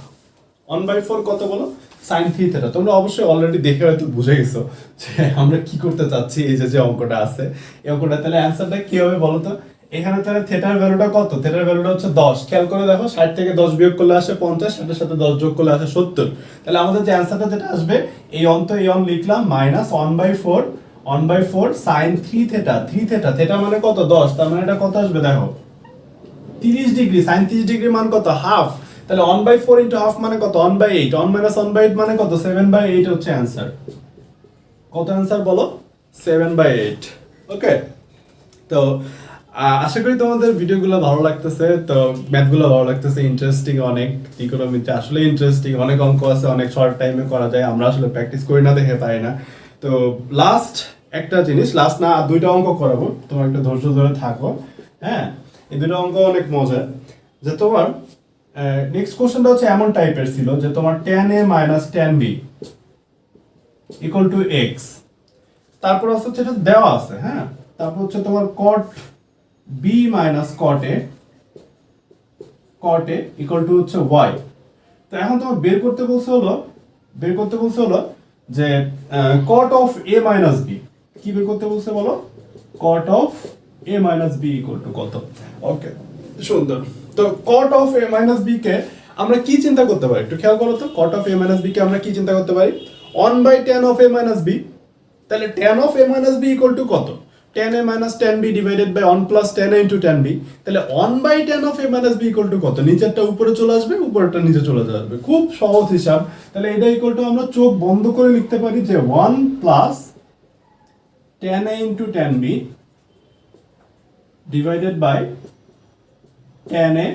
1/4 কত বলো, সাইন 3 থেটা। তোমরা অবশ্যই অলরেডি দেখে হয়তো বুঝে গেছো যে আমরা কি করতে চাচ্ছি। এই যে অঙ্কটা আছে, এই অঙ্কটা তাহলে অ্যান্সারটা কি হবে বলো তো। এখানে তাহলে থেটার ভ্যালুটা কত, থেটার ভ্যালুটা হচ্ছে 10। খেয়াল করে দেখো, 60 থেকে 10 বিয়োগ করলে আসে 50, 60 সাথে 10 যোগ করলে আসে 70। তাহলে আমাদের যে অ্যান্সারটা যেটা আসবে, এই অন্ত এই অন লিখলাম minus 1/4 sine 3 theta. 3 theta, theta মানে কত 10, তার মানে এটা কত আসবে দেখো 30 ডিগ্রি। সাইন 30 ডিগ্রি মান কত, হাফ। তাহলে 1/4 ইনটু হাফ মানে কত, 1/8। 1 মাইনাস 1/8 মানে কত, 7/8 হচ্ছে অ্যান্সার। কত অ্যান্সার বলো, 7/8। ওকে, তো আশা করি তোমাদের ভিডিওগুলো ভালো লাগতেছে, তো ম্যাথগুলো ভালো লাগতেছে, ইন্টারেস্টিং অনেক। ইকোনমিতে আসলে ইন্টারেস্টিং, অনেক অঙ্ক আছে, অনেক শর্ট টাইমে করা যায়, আমরা আসলে প্র্যাকটিস করি না দেখে পাই না। তো লাস্ট একটা জিনিস, লাস্ট না আর দুইটা অঙ্ক করাবো, তোমার একটু ধৈর্য ধরে থাকো। হ্যাঁ, এই দুটো অঙ্ক অনেক মজার। যে তোমার নেক্সট কোশ্চেনটা হচ্ছে এমন টাইপের ছিল যে তোমার tan a minus tan b equal to x। তারপর হচ্ছে এটা দেওয়া আছে, হ্যাঁ, তারপর হচ্ছে তোমার cot b minus cot a equal to হচ্ছে y। তো এখন তোমার বের করতে বলছে হলো যে cot of a minus b, কি বের করতে বলছে বলো, cot of a minus b equal to কত। ওকে, সুন্দর। তো cot of a minus b কে আমরা কি চিন্তা করতে পারি, একটু খেয়াল করো তো। cot of a minus b কে আমরা কি চিন্তা করতে পারি, 1/tan of a minus b। তাহলে tan of a minus b equal to কত, tan a minus tan b divided by 1 plus tan a into tan b। তাহলে 1/tan of a minus b equal to কত, নিচেরটা উপরে চলে আসবে, উপরেরটা নিচে চলে যাবে, খুব সহজ হিসাব। তাহলে এটা ইকুয়াল টু আমরা চোখ বন্ধ করে লিখতে পারি যে 1 plus tan a into tan b divided by tan a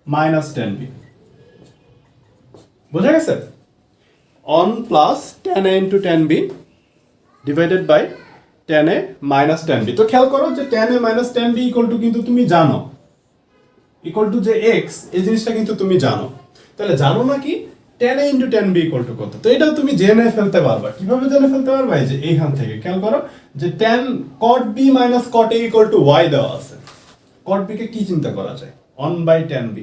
minus tan b। বোঝা গেছে? 1 plus tan a into tan b divided by tan a minus tan b। তো খেয়াল করো যে tan a minus tan b equal to কিন্তু তুমি জানো, equal to যে x, এই জিনিসটা কিন্তু তুমি জানো। তাহলে জানো না কি tan a into tan b equal to কত। তো এটাও তুমি জেনে ফেলতে পারবা। কিভাবে জেনে ফেলতে পারবা, এই যে এইখান থেকে খেয়াল করো যে tan cot b minus cot a equal to y দেওয়া আছে। cot b কে কি চিন্তা করা যায়, 1/tan b।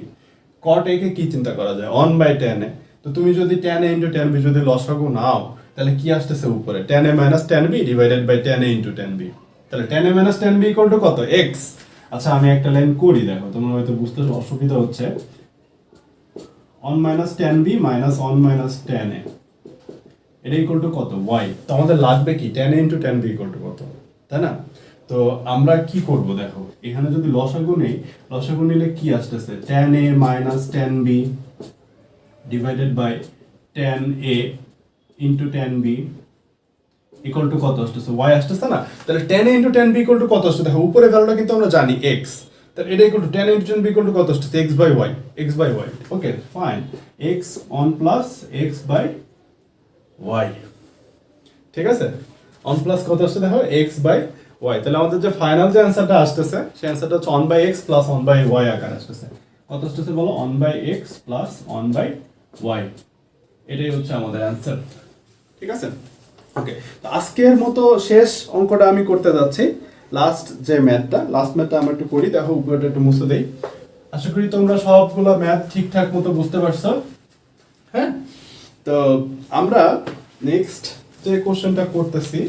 cot a কে কি চিন্তা করা যায়, 1/tan a। তো তুমি যদি tan a into tan b যদি লসাগু নাও, তাহলে কি আসতেছে উপরে, tan a minus tan b divided by tan a into tan b। তাহলে tan a minus tan b equal to কত, x। আচ্ছা আমি একটা লাইন করি, দেখো তোমার হয়তো বুঝতে অসুবিধা হচ্ছে। 1 minus tan b minus 1 minus tan a, এটা ইকুয়াল টু কত, y। তো আমাদের লাগবে কি, tan a into tan b equal to কত, তাই না? তো আমরা কি করব, দেখো এখানে যদি লসাগু নেই, লসাগু নিলে কি আসতেছে, tan a minus tan b divided by tan a into tan b equal to কত আসতেছে, y আসতেছে না? তাহলে tan a into tan b equal to কত আসছে, দেখো উপরে ভ্যালুটা কিন্তু আমরা জানি x। তাহলে এটা equal to tan a into tan b equal to কত আসছে, x by y। Okay fine, x 1 plus x by y, ঠিক আছে? 1 প্লাস কত আসছে দেখো, x বাই y। তাহলে আমাদের যে ফাইনাল যে অ্যানসারটা আসতেছে, সেই অ্যানসারটা হচ্ছে 1/x প্লাস 1/y আকার আসতেছে। কত আসতেছে বলো, 1/x প্লাস 1/y। এটাই হচ্ছে আমাদের অ্যানসার, ঠিক আছে? ওকে, তো আজকের মতো শেষ অঙ্কটা আমি করতে যাচ্ছি। লাস্ট ম্যাথটা আমরা একটু করি, দেখো উপরটা একটু মুছে দেই। আশা করি তোমরা সবগুলো ম্যাথ ঠিকঠাক মতো বুঝতে পারছো, হ্যাঁ? তো আমরা নেক্সট যে কোশ্চেনটা করতেছি,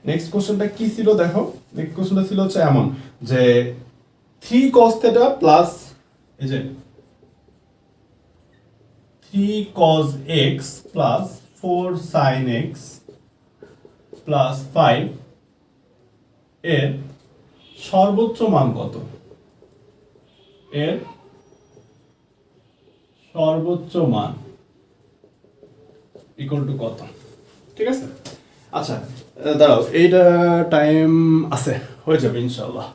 নেক্সট কোশ্চেনটা কি ছিল দেখো। নেক্সট কোশ্চেনটা ছিল হচ্ছে এমন যে 3 cos θ প্লাস এই যে 3 cos x plus 4 sin x plus 5 এর সর্বোচ্চ মান কত, এর সর্বোচ্চ মান ইকুয়াল টু কত, ঠিক আছে? আচ্ছা দাঁড়াও, এইটা টাইম আছে, হয়ে যাবে ইনশাআল্লাহ।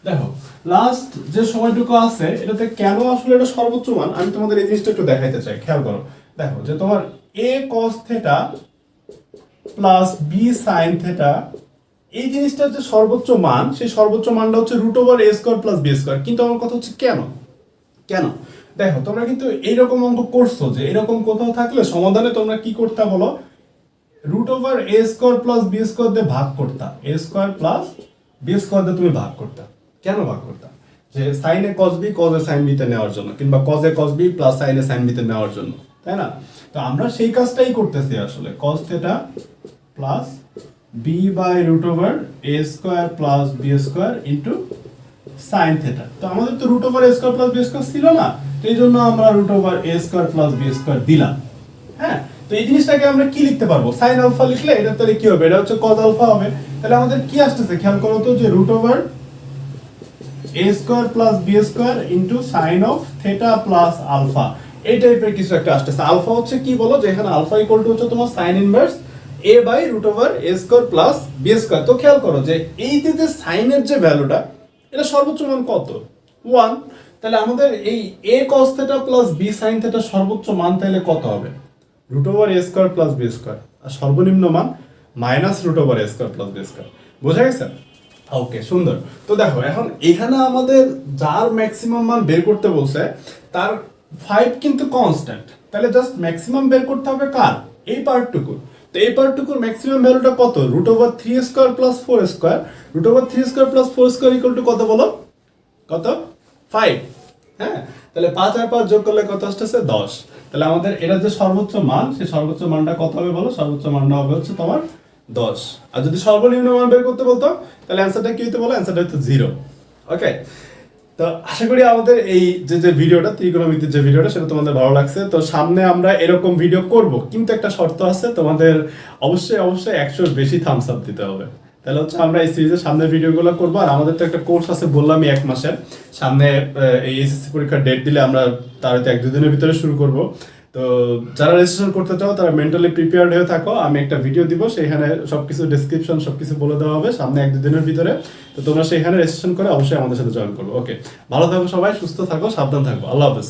দেখো লাস্ট যে সময়টুকু আছে, এটাতে কেন আসলে এটা সর্বোচ্চ মান, আমি তোমাদের এই জিনিসটা একটু দেখাইতে চাই। খেয়াল করো, দেখো যে তোমার a cos θ plus b sin θ, এই জিনিসটার যে সর্বোচ্চ মান, সেই সর্বোচ্চ মানটা হচ্ছে √a² প্লাস b²। কিন্তু আমার কথা হচ্ছে কেন দেখো, তোমরা কিন্তু এইরকম অঙ্ক করছো যে এরকম কোথাও থাকলে সমাধানে তোমরা কি করতে বলো, √a² প্লাস b² দিয়ে ভাগ করতা, a² প্লাস b² দিয়ে তুমি ভাগ করতা। কেন ভাগ করতা, যে sin a cos b cos a sin b তে নেওয়ার জন্য, কিংবা cos a cos b plus sin a sin b তে নেওয়ার জন্য, তাই না? তো আমরা সেই কাজটাই করতেছি আসলে, cos θ plus b by √a² plus b² into sin θ। তো আমাদের তো √a² প্লাস b² ছিল না, তো এই জন্য আমরা √a² প্লাস b² দিলাম, হ্যাঁ? তো এই জিনিসটাকে আমরা কি লিখতে পারবো, sin আলফা লিখলে এটা তাহলে কি হবে, এটা হচ্ছে cos আলফা হবে। তাহলে আমাদের কি আসতেছে খেয়াল করো তো, যে √a² plus b² into sin of θ plus alpha, এই টাইপের কিছু একটা আসতেছে। আলফা হচ্ছে কি বলো, যে এখানে আলফা ইকুয়াল টু হচ্ছে তোমার sin inverse a by √a² plus b²। তো খেয়াল করো যে এই যে sin এর যে ভ্যালুটা, এটা সর্বোচ্চ মান কত, 1। তাহলে আমাদের এই a cos θ plus b sin θ সর্বোচ্চ মান তাহলে কত হবে, √a² প্লাস b², আর সর্বনিম্ন মান মাইনাস √a² প্লাস b²। বোঝা গেছে? ওকে সুন্দর। তো দেখো এখন এখানে আমাদের যার ম্যাক্সিমাম মান বের করতে বলছে, তার 5 কিন্তু কনস্ট্যান্ট। তাহলে জাস্ট ম্যাক্সিমাম বের করতে হবে কার, এই পার্টটুকু। তো এই পার্টটুকুর ম্যাক্সিমাম ভ্যালুটা কত? √3² প্লাস 4²। √3² প্লাস 4² ইকুয়াল টু কত বলো? কত? 5। হ্যাঁ, তাহলে 5 আর 5 যোগ করলে কত আসতেছে? 10। তাহলে আমাদের এটা যে সর্বোচ্চ মান, সেই সর্বোচ্চ মানটা কত হবে বলো? সর্বোচ্চ মানটা হবে হচ্ছে তোমার 10। আর যদি সর্বনিম্ন মান বের করতে বলতো, তাহলে অ্যান্সারটা কি হতো বলো? অ্যান্সারটা হতো 0। ওকে, তো আশা করি আমাদের এই যে ভিডিওটা, ত্রিকোণমিতির যে ভিডিওটা, সেটা তোমাদের ভালো লাগছে। তো সামনে আমরা এরকম ভিডিও করব, কিন্তু একটা শর্ত আছে, তোমাদের অবশ্যই 100-র বেশি থামস আপ দিতে হবে। তাহলে হচ্ছে আমরা এই সিরিজের সামনের ভিডিওগুলো করবো। আর আমাদের তো একটা কোর্স আছে বললামই 1 মাসের, সামনে এই এসএসসি পরীক্ষার ডেট দিলে আমরা তার হয়তো 1-2 দিনের ভিতরে শুরু করব। তো যারা রেজিস্ট্রেশন করতে চাও তারা মেন্টালি প্রিপেয়ার্ড হয়ে থাকো। আমি একটা ভিডিও দিব, সেখানে সবকিছু ডেসক্রিপশন সবকিছু বলে দেওয়া হবে সামনে 1-2 দিনের ভিতরে। তো তোমরা সেখানে রেজিস্ট্রেশন করে অবশ্যই আমাদের সাথে জয়েন করবো। ওকে, ভালো থাকো সবাই, সুস্থ থাকো, সাবধান থাকো। আল্লাহ হাফেজ।